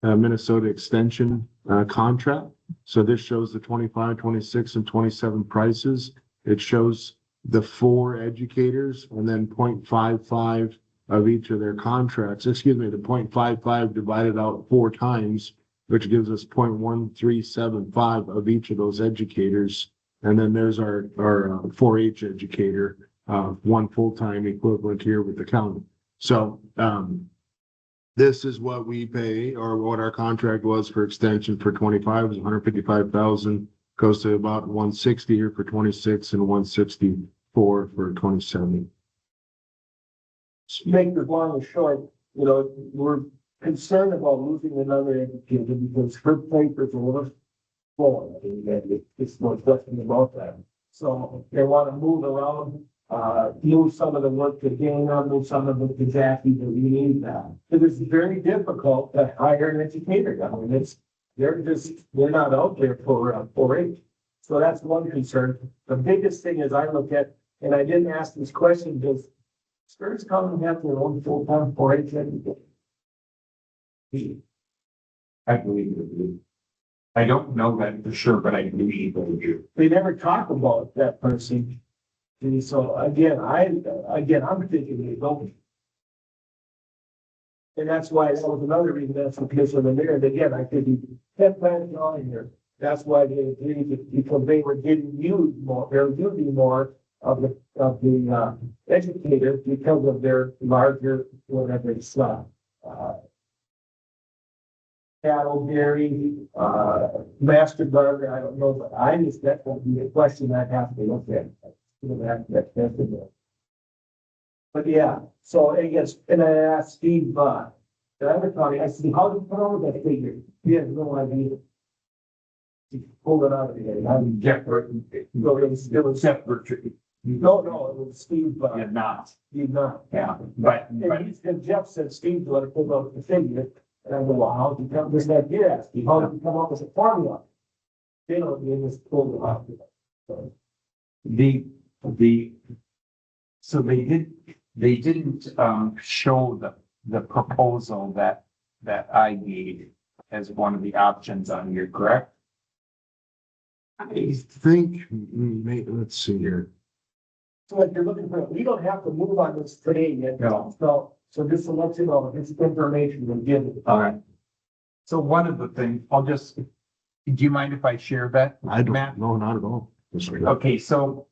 Minnesota extension contract. So this shows the 25, 26, and 27 prices. It shows the 4 educators and then 0.55 of each of their contracts. Excuse me, the 0.55 divided out 4 times, which gives us 0.1375 of each of those educators. And then there's our 4-H educator. 1 full-time equivalent here with the county. So this is what we pay, or what our contract was for extension for 25 is 155,000, goes to about 160 here for 26 and 164 for 27. Make the long and short, we're concerned about losing another educator because her papers are worth full. It's no question about that. So they want to move around. Move some of the work to Dana, move some of it to Jackie, that we need that. It is very difficult to hire an educator. I mean, they're not out there for 4-H. So that's one concern. The biggest thing is I look at, and I didn't ask this question, does Stearns County have their own full-time 4-H educator? I believe they do. I don't know that for sure, but I believe they do. They never talk about that person. And so again, I'm thinking they don't. And that's why that was another reason that's the case of the mayor. And again, I could be kept planning on here. That's why they agreed, because they were getting used more, they're using more of the educators because of their larger, whatever it's, cattle, dairy, master gardener, I don't know, but that will be a question I'd have to look at. But yeah, so I guess, and I asked Steve, the other county, I said, how do you put over that figure? He has no idea. He pulled it out of the head. I mean, Jeff, it was separate. No, it was Steve. Did not. Did not. Yeah, but And Jeff said Steve let it pull out the figure. And I go, well, how did you come, this guy did ask me, how did you come up with a formula? They don't even just pull it out. So. So they didn't show the proposal that I made as one of the options on here, correct? I think, let's see here. So if you're looking for, we don't have to move on this today yet. No. So just to let you know, this information will give it. All right. So one of the things, do you mind if I share that? I don't Matt? know, not at all. Okay, so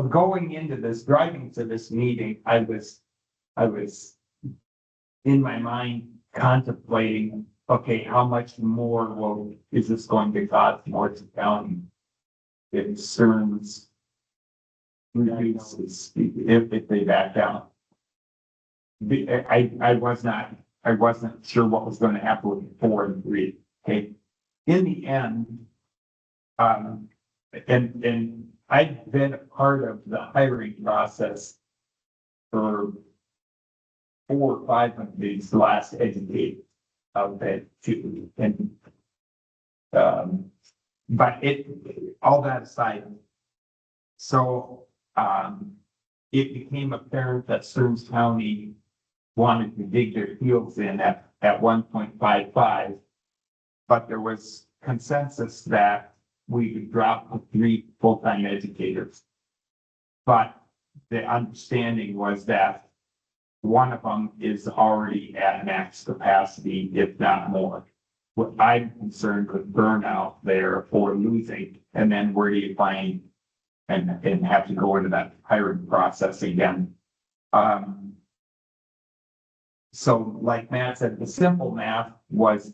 going into this, driving to this meeting, I was in my mind contemplating, okay, how much more is this going to cost Morrison County? It concerns reduces if they back down. I wasn't sure what was going to happen with 4 and 3. Okay, in the end, and I've been a part of the hiring process for 4 or 5 of these last educate of it too, and but all that aside, so it became apparent that Stearns County wanted to dig their heels in at 1.55, but there was consensus that we could drop to 3 full-time educators. But the understanding was that one of them is already at max capacity, if not more. What I'm concerned with burnout there for losing, and then where do you find and have to go into that hiring process again? So like Matt said, the simple math was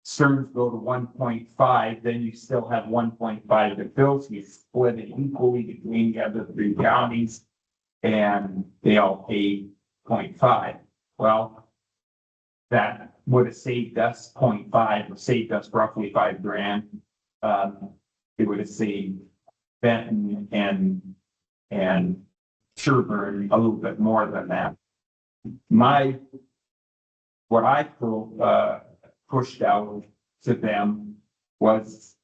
Stearns go to 1.5, then you still have 1.5 that fills, you split it equally between the other 3 counties, and they all pay 0.5. Well, that would have saved us 0.5, or saved us roughly $5,000. It would have saved Benton and Sherburne a little bit more than that. What I pushed out to them was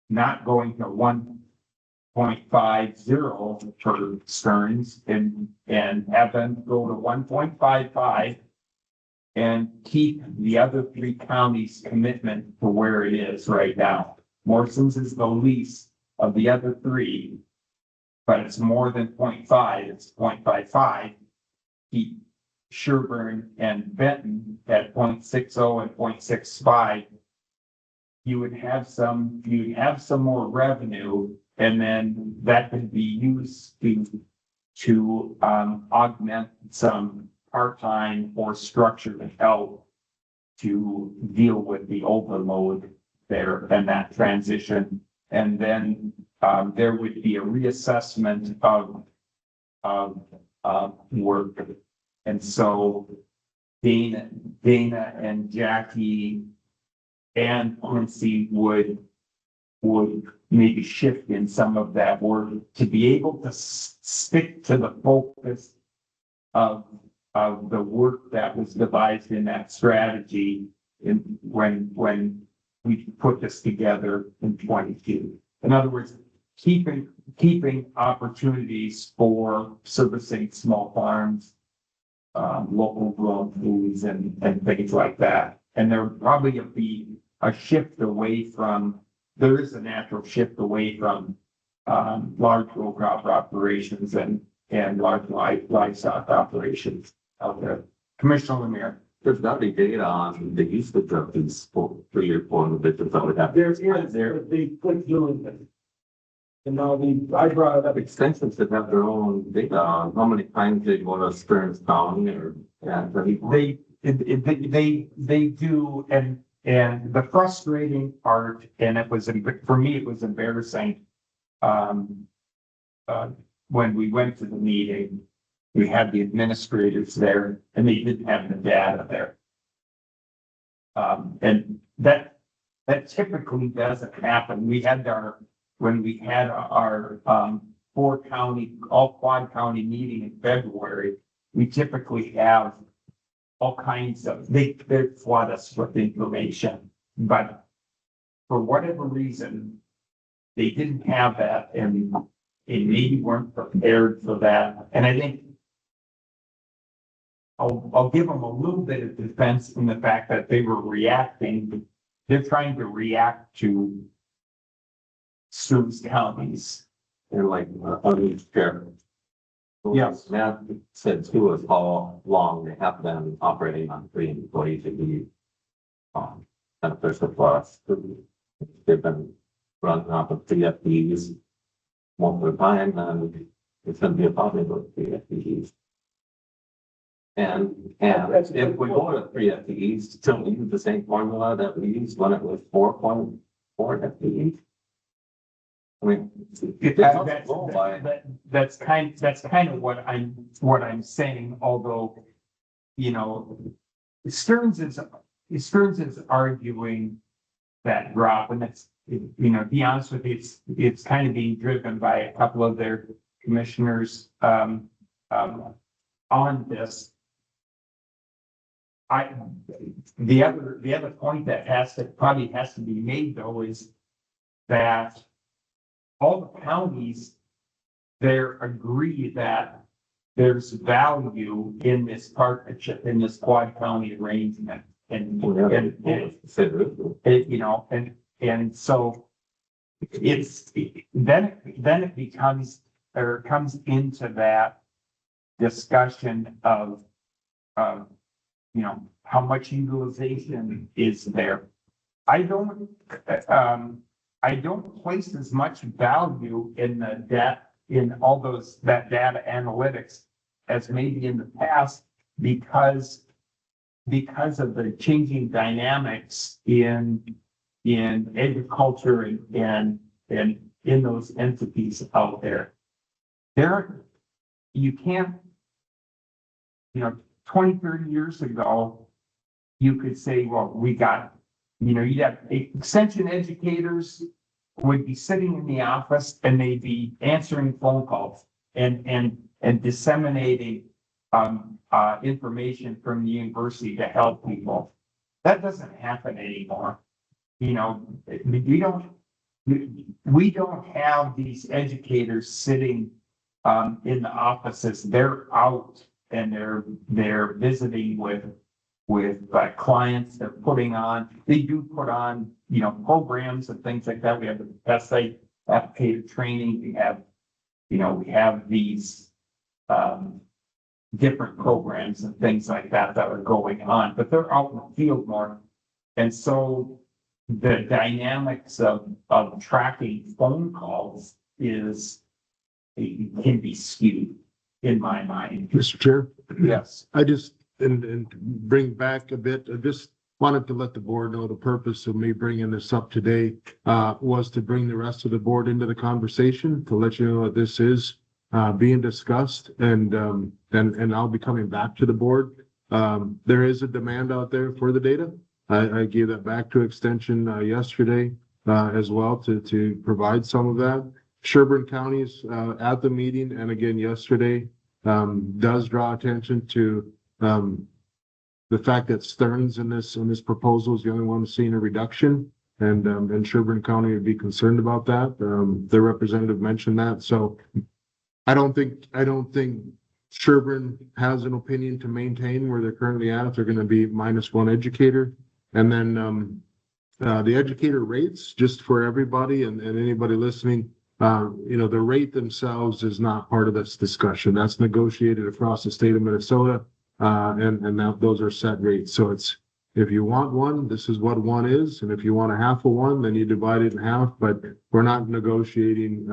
not going to 1.50 for Stearns and have them go to 1.55 and keep the other 3 counties' commitment to where it is right now. Morrison's is the least of the other 3, but it's more than 0.5, it's 0.55. Keep Sherburne and Benton at 0.60 and 0.65. You'd have some more revenue, and then that could be used to augment some part-time or structured help to deal with the overload there and that transition. And then there would be a reassessment of work. And so Dana and Jackie and Quincy would maybe shift in some of that work to be able to stick to the focus of the work that was devised in that strategy when we put this together in 22. In other words, keeping opportunities for servicing small farms, local grown foods and things like that. And there would probably be a shift away from, there is a natural shift away from large row crop operations and large livestock operations out there. Commissioner Lemire. There's not any data on the usage of these 3 or 4 individuals that would have. There is, they quit doing it. And now I brought it up. Extensions that have their own data on how many times they go to Stearns County or. They do, and the frustrating part, and it was, for me, it was embarrassing. When we went to the meeting, we had the administrators there and they didn't have the data there. And that typically doesn't happen. When we had our 4 county, all quad county meeting in February, we typically have all kinds of, they flood us with information, but for whatever reason, they didn't have that and maybe weren't prepared for that. And I think I'll give them a little bit of defense in the fact that they were reacting. They're trying to react to Stearns counties. They're like sheriff. Yes. Matt said too is how long they have been operating on 3 employees to be beneficial for us. They've been running off of 3 FTEs most of the time, and it's going to be a problem with 3 FTEs. And if we go to 3 FTEs, still use the same formula that we used when it was 4.4 FTEs. I mean, That's kind of what I'm saying, although, you know, Stearns is arguing that drop, and it's, you know, to be honest with you, it's kind of being driven by a couple of their commissioners, on this. The other point that probably has to be made though is that all the counties there agree that there's value in this partnership, in this quad county arrangement. And you know, and so it's, then it becomes, or comes into that discussion of, you know, how much utilization is there. I don't place as much value in the data, in all that data analytics as maybe in the past, because of the changing dynamics in agriculture and in those entities out there. You can't, you know, 20, 30 years ago, you could say, well, we got, you know, you'd have extension educators would be sitting in the office and they'd be answering phone calls and disseminating information from the university to help people. That doesn't happen anymore. You know, we don't have these educators sitting in the offices. They're out and they're visiting with clients. They're they do put on, you know, programs and things like that. We have the best site applicator training. We have these different programs and things like that are going on, but they're out in the field more. And so the dynamics of tracking phone calls can be skewed in my mind. Mr. Chair? Yes. I just, and bring back a bit, I just wanted to let the board know the purpose of me bringing this up today was to bring the rest of the board into the conversation, to let you know that this is being discussed, and I'll be coming back to the board. There is a demand out there for the data. I gave that back to Extension yesterday as well to provide some of that. Sherburne County's at the meeting, and again yesterday, does draw attention to the fact that Stearns in this proposal is the only one seeing a reduction, and Sherburne County would be concerned about that. The representative mentioned that, so I don't think Sherburne has an opinion to maintain where they're currently at if they're going to be -1 educator. And then the educator rates, just for everybody and anybody listening, you know, the rate themselves is not part of this discussion. That's negotiated across the state of Minnesota, and those are set rates. So it's, if you want one, this is what one is, and if you want a half of one, then you divide it in half. But we're not negotiating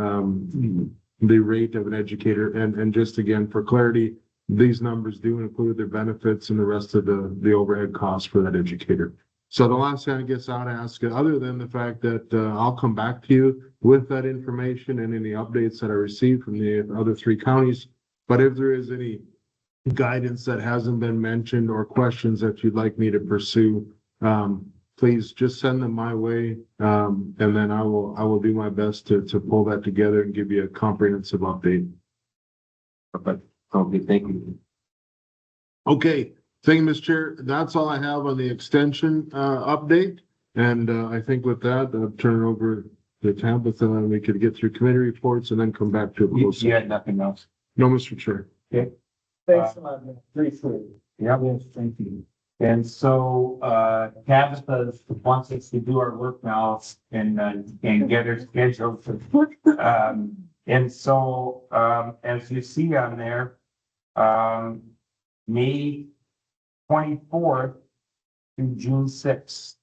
the rate of an educator. And just again, for clarity, these numbers do include their benefits and the rest of the overhead costs for that educator. So the last thing I guess I'd ask, other than the fact that I'll come back to you with that information and any updates that I received from the other 3 counties, but if there is any guidance that hasn't been mentioned or questions that you'd like me to pursue, please just send them my way, and then I will do my best to pull that together and give you a comprehensive update. Perfect. Okay, thank you. Okay, thank you, Mr. Chair. That's all I have on the extension update. And I think with that, I'll turn it over to Tabitha, and we could get through committee reports and then come back to a close. You had nothing else? No, Mr. Chair. Okay. Thanks a lot, man. Appreciate it. Yeah, thank you. And so Tabitha wants us to do our work now and get her scheduled for and so as you see on there, May 24th to June 6th.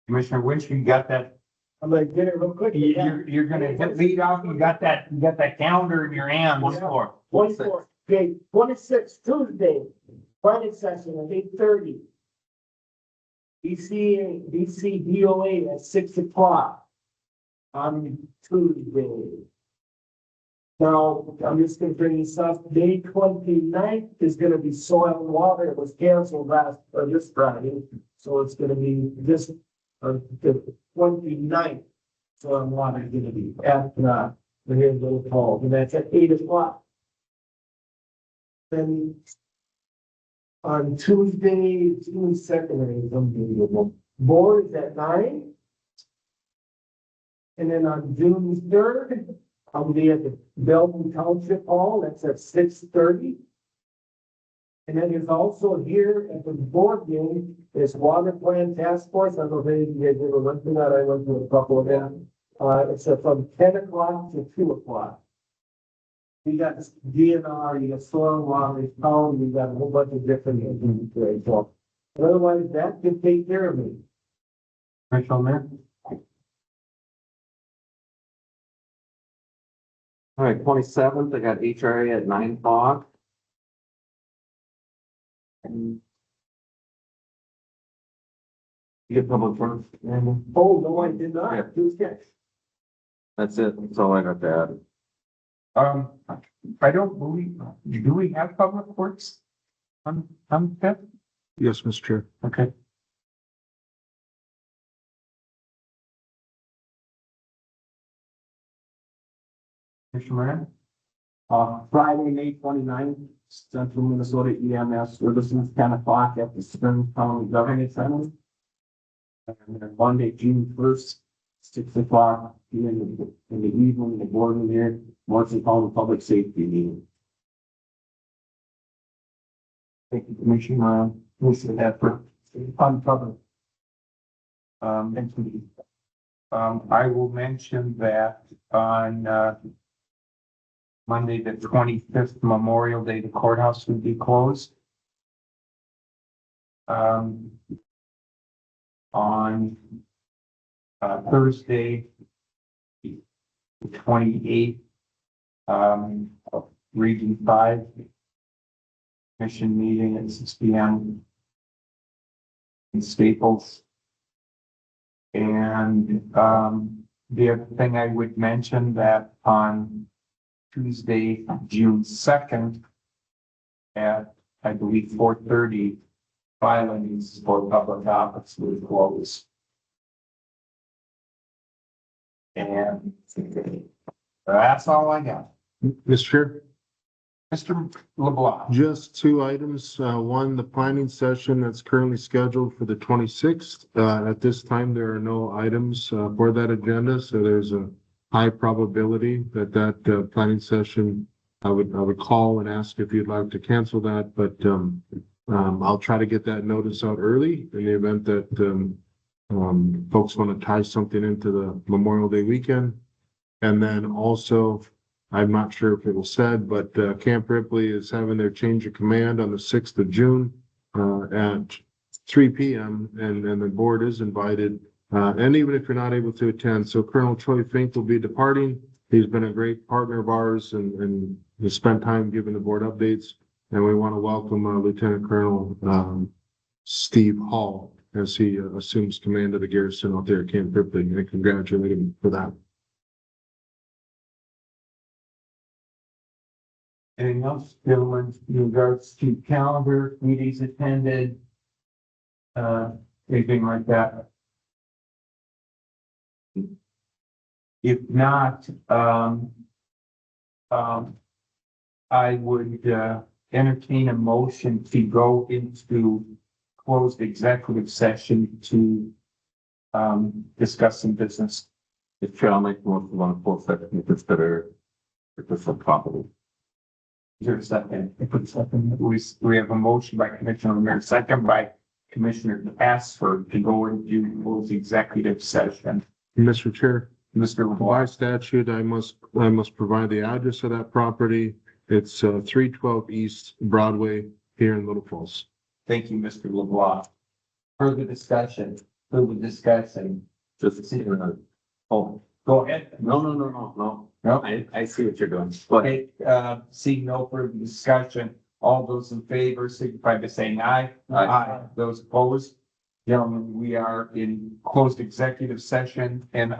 Commissioner Winch, you got that? I'm gonna get it real quick. You're gonna lead off. You got that calendar in your hand. What's for? 24, okay, 26, Tuesday, planning session at 8:30. BC DOA at 6 o'clock. on Tuesday. Now, I'm just gonna bring this up, May 29th is gonna be soil and water, it was canceled this Friday, so it's gonna be the 29th. Soil and water is gonna be at, the here Little Falls, and that's at 8 o'clock. Then on Tuesday, June 2nd, board is at 9. And then on June 3rd, I'll be at the Belton Township Hall, that's at 6:30. And then there's also here at the board game, there's Water Plan Task Force, I don't know if you guys ever went to that, I went to a couple of them. It's from 10 o'clock to 2 o'clock. We got DNR, you got soil and water, town, we got a whole bunch of different things there, so. Otherwise, that can take care of me. Commissioner Mayor? All right, 27th, I got HRA at 9 o'clock. You get public works, Andy? Oh, no, I did not, do sketch. That's it, that's all I got to add. I don't believe, do we have public works? On fifth? Yes, Mr. Chair. Okay. Commissioner Moran? Friday, May 29th, Central Minnesota EMS Services, 10 o'clock at the Stearns County Government Center. And then Monday, June 1st, 6 o'clock in the evening, the board room here, Morrison County Public Safety meeting. Thank you, Commissioner, Commissioner Edford. Uncovered. I will mention that on, Monday, the 25th, Memorial Day, the courthouse will be closed. On Thursday, the 28th, Region 5 Commission meeting at 6 p.m. in Staples. And the other thing I would mention that on Tuesday, June 2nd, at, I believe, 4:30, filings for public office will close. And that's all I got. Mr. Chair? Mr. LeBlanc. Just two items. One, the planning session that's currently scheduled for the 26th. At this time, there are no items for that agenda, so there's a high probability that planning session, I would call and ask if you'd like to cancel that, but I'll try to get that notice out early in the event that folks want to tie something into the Memorial Day weekend. And then also, I'm not sure if it was said, but Camp Ripley is having their change of command on the 6th of June at 3 p.m. and the board is invited. And even if you're not able to attend, so Colonel Troy Fink will be departing. He's been a great partner of ours and has spent time giving the board updates. And we want to welcome Lieutenant Colonel Steve Hall as he assumes command of the garrison out there at Camp Ripley, and congratulate him for that. Anything else, gentlemen, in regards to calendar, meetings attended, anything like that? If not, I would entertain a motion to go into closed executive session to discuss some business. If Chair, I'll make most of one full second to consider the property. Is there a second? I put second. We have a motion by Commissioner Ramirez, second by Commissioner Casper to go into closed executive session. Mr. Chair, Mr. by LeBlanc. statute, I must provide the address of that property. It's 312 East Broadway here in Little Falls. Thank you, Mr. LeBlanc. Further discussion. Just oh, Go ahead. no. No. I see what you're doing. Go ahead. Okay, seeing no further discussion, all those in favor signify by saying aye. Aye. Those opposed? Gentlemen, we are in closed executive session and